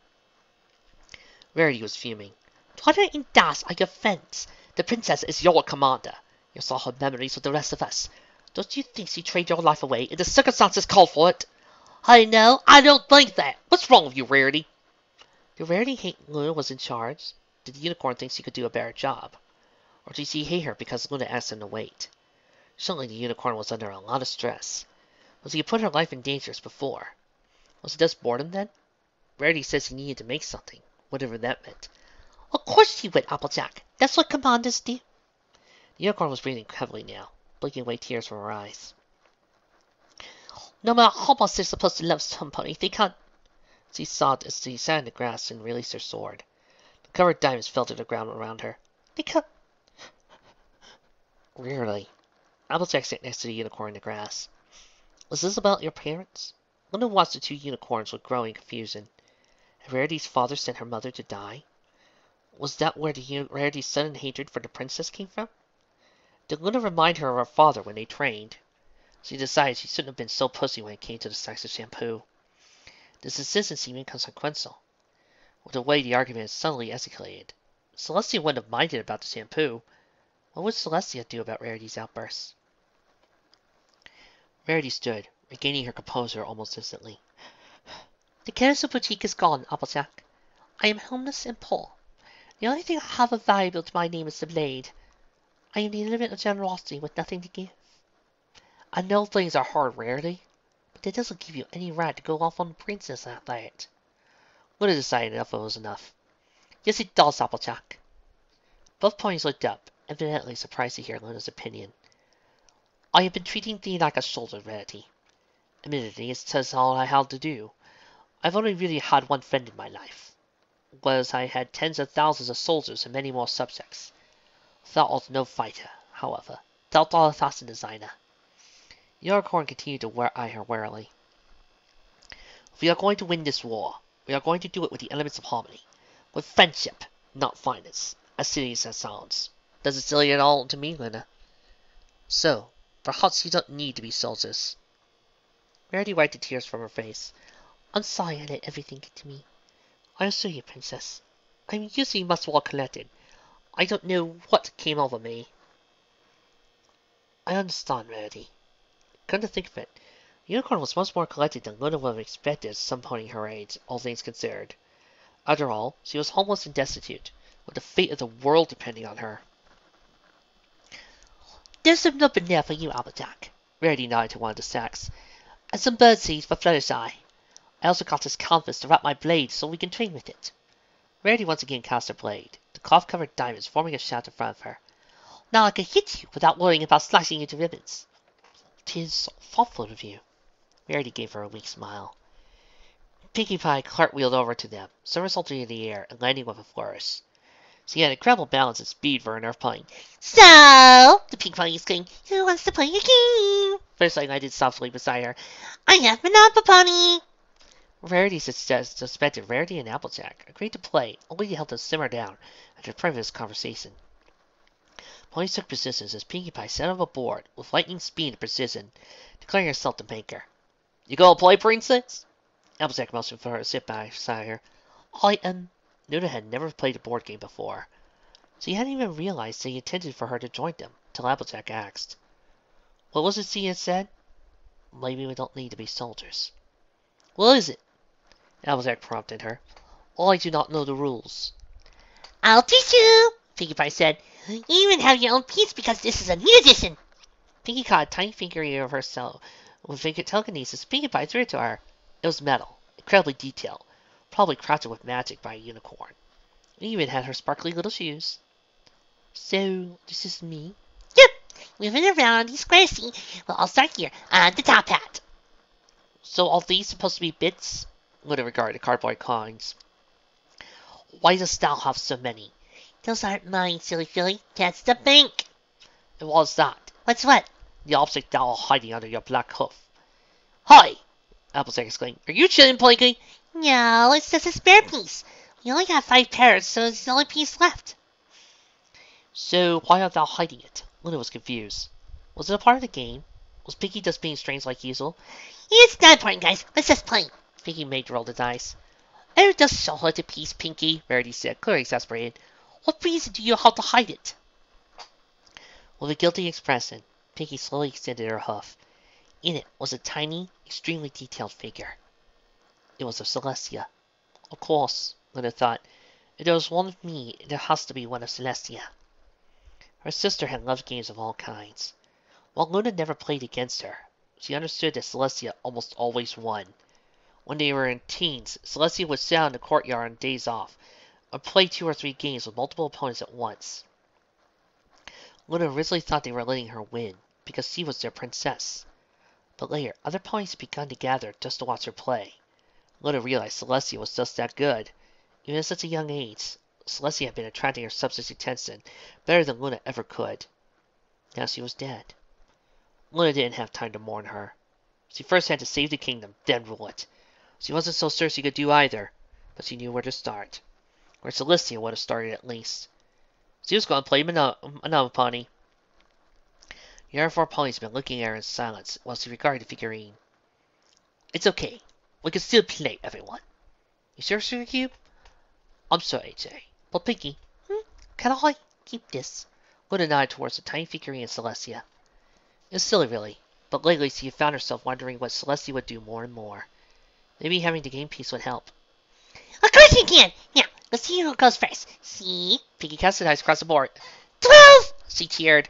Rarity was fuming. Twilight and Dash are your friends. The princess is your commander. You saw her memories with the rest of us. Don't you think she traded your life away, and the circumstances called for it? I know, I don't think that. What's wrong with you, Rarity? Did Rarity hate Luna was in charge? Did the unicorn think she could do a better job? Or did she hate her because Luna asked him to wait? Certainly the unicorn was under a lot of stress. Was he put her life in danger before? Was it just boredom then? Rarity says he needed to make something, whatever that meant. Of course he would, Applejack. That's what commanders do. The unicorn was breathing heavily now, blinking away tears from her eyes. No matter how much they're supposed to love somebody, they can't... She sobbed as she sat in the grass and released her sword. The covered diamonds fell to the ground around her. They cut. Rarely. Applejack sat next to the unicorn in the grass. Was this about your parents? Luna watched the two unicorns with growing confusion. Had Rarity's father sent her mother to die? Was that where Rarity's sudden hatred for the princess came from? Did Luna remind her of her father when they trained? She decided she shouldn't have been so pussy when it came to the sex of shampoo. This decision seemed inconsequential, with the way the argument had suddenly escalated. Celestia wouldn't have minded about the shampoo. What would Celestia do about Rarity's outbursts? Rarity stood, regaining her composure almost instantly. The Carousel Boutique is gone, Applejack. I am homeless and poor. The only thing I have of valuable to my name is the blade. I am the limit of generosity with nothing to give. I know things are hard, Rarity, but that doesn't give you any right to go off on the princess like that. Luna decided enough was enough. Yes, it does, Applejack. Both ponies looked up, evidently surprised to hear Luna's opinion. I have been treating thee like a soldier, Rarity. Admittedly, it's just all I had to do. I've only really had one friend in my life, whereas I had tens of thousands of soldiers and many more subjects. Thou art no fighter, however. Thou art a fashion designer. The unicorn continued to eye her warily. If we are going to win this war, we are going to do it with the elements of harmony. With friendship, not violence. As silly as that sounds. Does it silly at all to me, Luna? So, perhaps you don't need to be soldiers. Rarity wiped the tears from her face. I'm sorry I let everything get to me. I assure you, Princess, I'm usually much well collected. I don't know what came over me. I understand, Rarity. Come to think of it, the unicorn was much more collected than Luna would have expected as some pony her age, all things considered. After all, she was homeless and destitute, with the fate of the world depending on her. There's some nub in there for you, Applejack. Rarity nodded to one of the sacks. And some bird seeds for Fluttershy. I also got this canvas to wrap my blade so we can train with it. Rarity once again cast her blade, the cloth-covered diamonds forming a shaft in front of her. Now I can hit you without worrying about slicing you to ribbons. 'Tis thoughtful of you. Rarity gave her a weak smile. Pinkie Pie cartwheeled over to them, somersaulting in the air and landing with a flourish. She had incredible balance and speed for an earth pony. So, the Pink Pony exclaimed, who wants to play a game? First I landed softly beside her. I have Monopoly Pony! Rarity suspected Rarity and Applejack agreed to play, only to help them simmer down after previous conversation. Ponies took positions as Pinkie Pie sat on a board with lightning speed and precision, declaring herself the maker. You gonna play, Princess? Applejack motioned for her to sit beside her. Luna had never played a board game before. She hadn't even realized they intended for her to join them, till Applejack asked. What was it she had said? Maybe we don't need to be soldiers. What is it? Applejack prompted her. I do not know the rules. I'll teach you, Pinkie Pie said. You even have your own piece because this is a new edition. Pinkie caught a tiny figurine of herself with telekinesis. Pinkie Pie threw it to her. It was metal, incredibly detailed, probably crafted with magic by a unicorn. It even had her sparkly little shoes. So, this is me? Yep! Moving around these squares, see? Well, I'll start here, on the top hat. So, are these supposed to be bits? Luna regarded the cardboard coins. Why does thou have so many? Those aren't mine, silly filly. That's the bank. And what's that? What's what? The object thou are hiding under your black hoof. Hi! Applejack exclaimed. Are you chilling, Ponykind? No, it's just a spare piece. We only have 5 pairs, so it's the only piece left. So, why art thou hiding it? Luna was confused. Was it a part of the game? Was Pinkie just being strange like usual? It's not important, guys. Let's just play. Pinkie made roll the dice. Oh, just show her the piece, Pinkie, Rarity said, clearly exasperated. What reason do you have to hide it? With a guilty expression, Pinkie slowly extended her hoof. In it was a tiny, extremely detailed figure. It was of Celestia. Of course, Luna thought, if there was one of me, there has to be one of Celestia. Her sister had loved games of all kinds. While Luna never played against her, she understood that Celestia almost always won. When they were in teens, Celestia would sit out in the courtyard on days off, or play 2 or 3 games with multiple opponents at once. Luna originally thought they were letting her win, because she was their princess. But later, other ponies had begun to gather just to watch her play. Luna realized Celestia was just that good. Even at such a young age, Celestia had been attracting her subject's attention better than Luna ever could. Now she was dead. Luna didn't have time to mourn her. She first had to save the kingdom, then rule it. She wasn't so sure she could do either, but she knew where to start. Where Celestia would have started at least. She was going to play another pony. The other four ponies had been looking at her in silence while she regarded the figurine. It's okay. We can still play, everyone. You sure, Sugar Cube? I'm sorry, AJ. But Pinky, can I keep this? Luna nodded towards the tiny figurine of Celestia. It was silly, really, but lately she had found herself wondering what Celestia would do more and more. Maybe having the game piece would help. Of course you can! Now, let's see who goes first. See? Pinky cast her eyes across the board. 12! She cheered.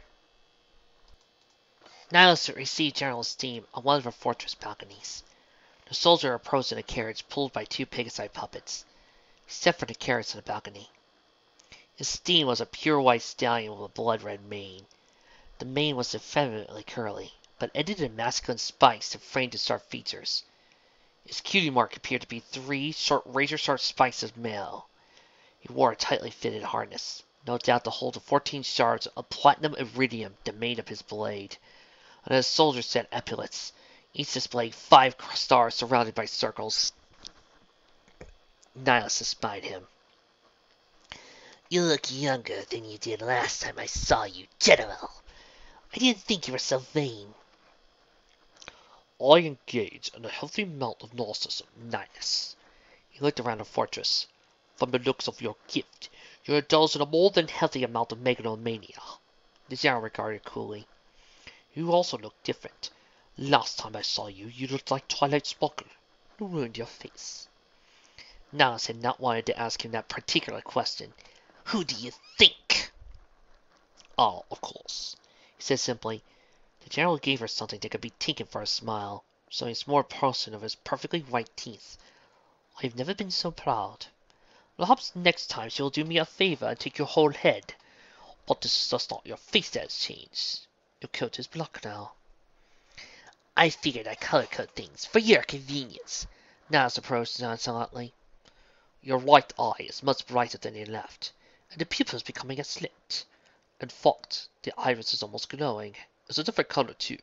Nihilus received general esteem on one of her fortress balconies. The soldier approached in a carriage pulled by two Pegasi puppets. He stepped for the carriage on the balcony. His steed was a pure white stallion with a blood-red mane. The mane was effeminately curly, but ended in masculine spikes to frame the sharp features. His cutie mark appeared to be 3 short razor-sharp spikes of mail. He wore a tightly fitted harness, no doubt to hold the 14 shards of platinum iridium that made up his blade. And his soldiers set epaulets, each displaying 5 stars surrounded by circles. Nihilus espied him. You look younger than you did last time I saw you, General. I didn't think you were so vain. I engage in a healthy amount of narcissism, Nihilus. He looked around the fortress. From the looks of your gift, you indulge in a more than healthy amount of megalomania. The general regarded coolly. You also look different. Last time I saw you, you looked like Twilight Sparkle. You ruined your face. Nihilus had not wanted to ask him that particular question. Who do you think? Ah, of course, he said simply. The general gave her something that could be taken for a smile, showing a small portion of his perfectly white teeth. I've never been so proud. Perhaps next time she will do me a favor and take your whole head. But this is just not your face that has changed. Your coat is black now. I figured I'd color code things for your convenience. Nihilus approached nonchalantly. Your right eye is much brighter than your left, and the pupil is becoming a slit. In fact, the iris is almost glowing. It's a different color too,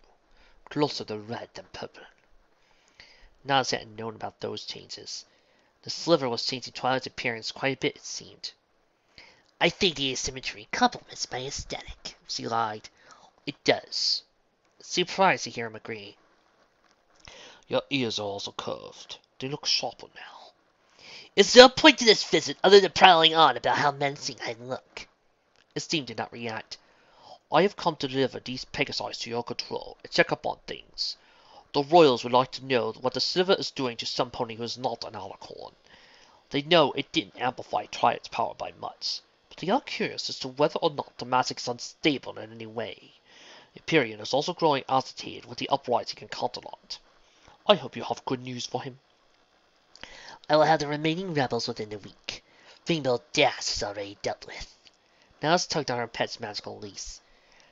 closer to red than purple. Nihilus hadn't known about those changes. The sliver was changing Twilight's appearance quite a bit, it seemed. I think the asymmetry complements my aesthetic, she lied. It does. Surprised to hear him agree. Your ears are also curved. They look sharper now. Is there a point to this visit other than prattling on about how menacing I look? Esteem did not react. I have come to deliver these Pegasi to your control and check up on things. The royals would like to know what the sliver is doing to some pony who is not an alicorn. They know it didn't amplify Twilight's power by much, but they are curious as to whether or not the magic is unstable in any way. Empyrean is also growing agitated with the uprising in Continent. I hope you have good news for him. I will have the remaining rebels within the week. Rainbow Dash is already dealt with. Nihilus tugged on her pet's magical leash.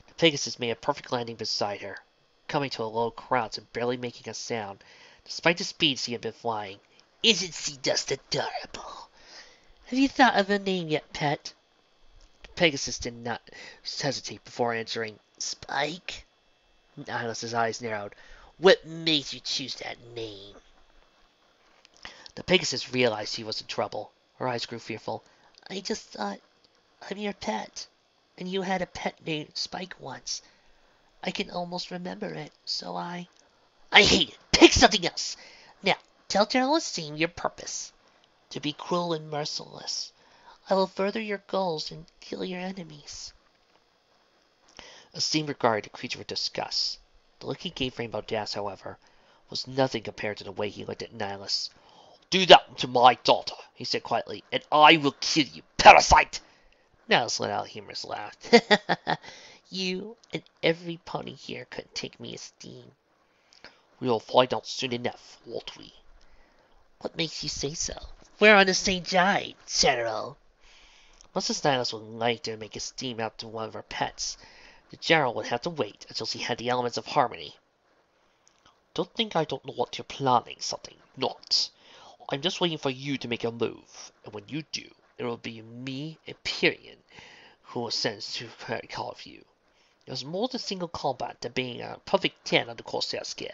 The Pegasus made a perfect landing beside her, coming to a low crouch and barely making a sound, despite the speed she had been flying. Isn't she just adorable? Have you thought of a name yet, pet? The Pegasus did not hesitate before answering. Spike? Nihilus's eyes narrowed. What made you choose that name? The Pegasus realized she was in trouble. Her eyes grew fearful. I just thought, I'm your pet, and you had a pet named Spike once. I can almost remember it, so I hate it! Pick something else! Now, tell General Esteem your purpose. To be cruel and merciless. I will further your goals and kill your enemies. Esteem regarded the creature with disgust. The look he gave Rainbow Dash, however, was nothing compared to the way he looked at Nihilus. Do that to my daughter, he said quietly, and I will kill you, parasite! Nihilus let out a humorous laugh. You and every pony here couldn't take me Esteem. We'll find out soon enough, won't we? What makes you say so? We're on the same side, General. Much as Nihilus would like to make Esteem out to one of her pets, the general would have to wait until she had the elements of harmony. Don't think I don't know what you're planning, something not. I'm just waiting for you to make a move, and when you do, it will be me, Empyrean, who will send to call of you. It was more than single combat than being a perfect 10 on the Corsair scale.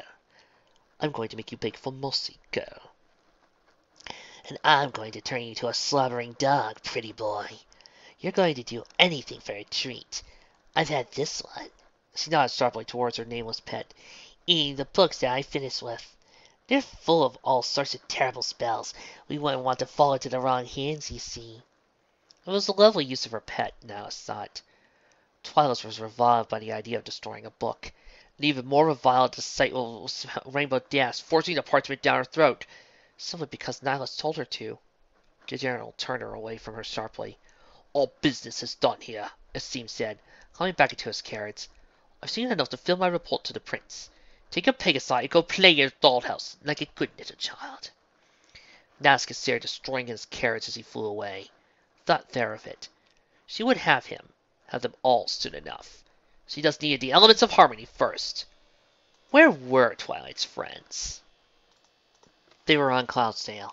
I'm going to make you beg for mercy, girl. And I'm going to turn you into a slobbering dog, pretty boy. You're going to do anything for a treat. I've had this one. She nodded sharply towards her nameless pet, eating the books that I finished with. They're full of all sorts of terrible spells. We wouldn't want to fall into the wrong hands, you see. It was a lovely use of her pet, Nihilus thought. Twilight was reviled by the idea of destroying a book, and even more reviled at the sight of Rainbow Dash forcing the parchment down her throat, simply because Nihilus told her to. The general turned her away from her sharply. All business is done here, Esteem said, climbing back into his carriage. I've seen enough to fill my report to the prince. Take your Pegasi and go play in your dollhouse, like a good little child. Nihilus considered destroying his carriage as he flew away. Thought there of it. She would have him. Have them all soon enough. She just needed the elements of harmony first. Where were Twilight's friends? They were on Cloudsdale.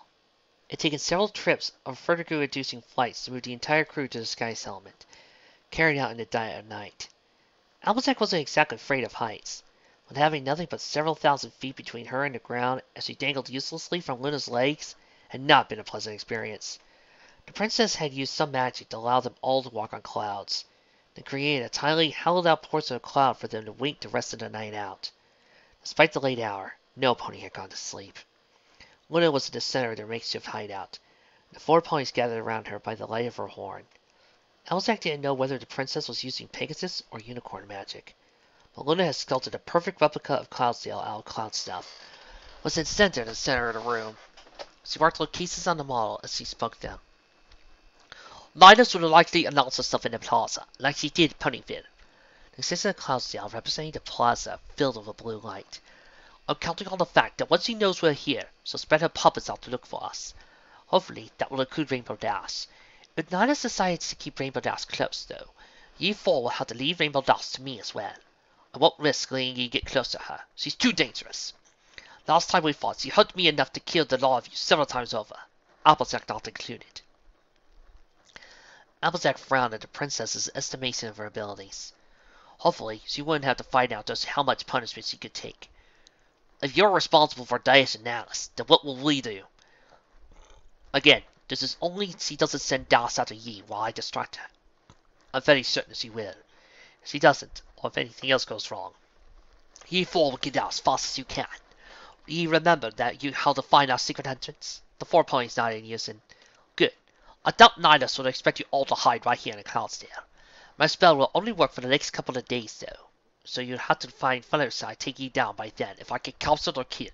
It had taken several trips of vertigo-inducing flights to move the entire crew to the Sky's element, carried out in the diet at night. Applejack wasn't exactly afraid of heights, with having nothing but several thousand feet between her and the ground as she dangled uselessly from Luna's legs had not been a pleasant experience. The princess had used some magic to allow them all to walk on clouds, and created a tiny, hollowed-out portion of cloud for them to wink the rest of the night out. Despite the late hour, no pony had gone to sleep. Luna was at the center of their makeshift hideout, and the 4 ponies gathered around her by the light of her horn. Applejack didn't know whether the princess was using Pegasus or unicorn magic, but Luna had sculpted a perfect replica of Cloudsdale out of cloud stuff, was incented in the center of the room. She marked little cases on the model as she spoke them. Nihilus will likely announce herself in the plaza, like she did at Ponyville. The existence of Cloudsdale representing the plaza filled with a blue light. I'm counting on the fact that once she knows we're here, she'll spread her puppets out to look for us. Hopefully, that will include Rainbow Dash. If Nihilus decides to keep Rainbow Dash close, though, ye four will have to leave Rainbow Dash to me as well. I won't risk letting ye get close to her. She's too dangerous. Last time we fought, she hurt me enough to kill the lot of you several times over. Applejack not included. Applejack frowned at the princess's estimation of her abilities. Hopefully, she wouldn't have to find out just how much punishment she could take. If you're responsible for Dash and Nihilus, then what will we do? Again, this is only she doesn't send Dash after ye while I distract her. I'm very certain she will. If she doesn't, or if anything else goes wrong, ye four will get out as fast as you can. Ye remember that how to find our secret entrance? The 4 ponies nodded in unison. Good. I doubt Nihilus would expect you all to hide right here in Cloudsdale. My spell will only work for the next couple of days, though, so you'll have to find Featherside take ye down by then if I get captured or killed.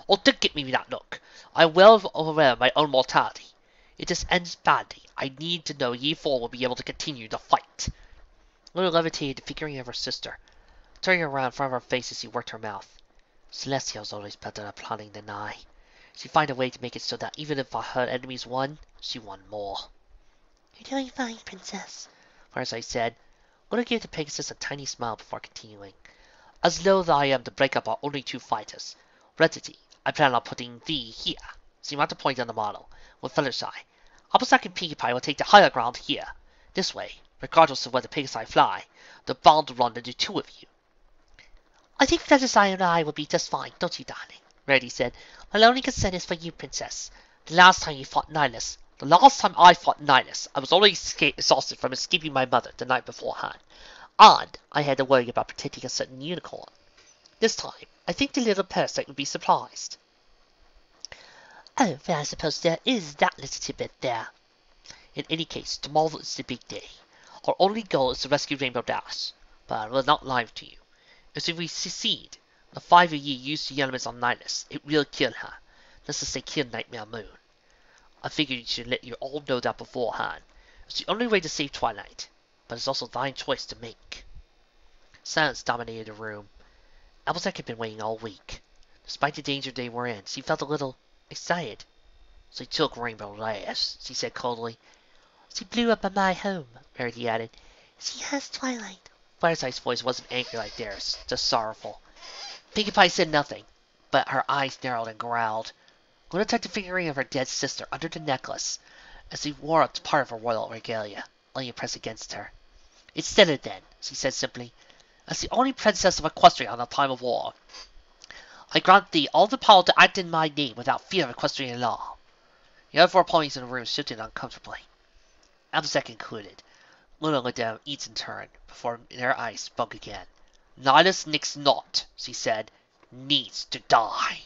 Oh, don't get me that look. I am well aware of my own mortality. If this ends badly, I need to know ye four will be able to continue the fight. Luna levitated the figurine of her sister, turning around in front of her face as she worked her mouth. Celestia was always better at plotting than I. She'd find a way to make it so that even if her enemies won, she won more. You're doing fine, princess, Fireside said. Luna gave the Pegasus a tiny smile before continuing. As loath I am to break up our only 2 fighters. Retity, I plan on putting thee here. She marked a point on the model, with Featherside. Applejack and Pinkie Pie will take the higher ground here. This way, regardless of where the Pegasi fly, they're bound to run into 2 of you. I think Featherside and I will be just fine, don't you, darling? Rarity said. My only concern is for you, princess. The last time I fought Nihilus, I was already exhausted from escaping my mother the night beforehand, and I had to worry about protecting a certain unicorn. This time, I think the little parasite would be surprised. Oh, well, I suppose there is that little tidbit there. In any case, tomorrow is the big day. Our only goal is to rescue Rainbow Dash, but I will not lie to you. If we succeed, the 5 of ye use the elements on Nihilus, it will kill her. Let's just say kill Nightmare Moon. I figured you should let you all know that beforehand. It's the only way to save Twilight, but it's also thine choice to make. Silence dominated the room. Applejack had been waiting all week. Despite the danger they were in, she felt a little excited. She took Rainbow Dash, she said coldly. She blew up my home, Rarity added. She has Twilight. Fireside's voice wasn't angry like theirs, just sorrowful. Pinkie Pie said nothing, but her eyes narrowed and growled. Luna tucked the figurine of her dead sister under the necklace, as he wore it part of her royal regalia, laying it pressed against her. It's settled then, she said simply. As the only princess of Equestria in the time of war, I grant thee all the power to act in my name without fear of equestrian law. The other 4 ponies in the room shifted uncomfortably. Abzek concluded. Luna looked at each in turn, before their eyes spoke again. Nihilus nix not, she said, needs to die.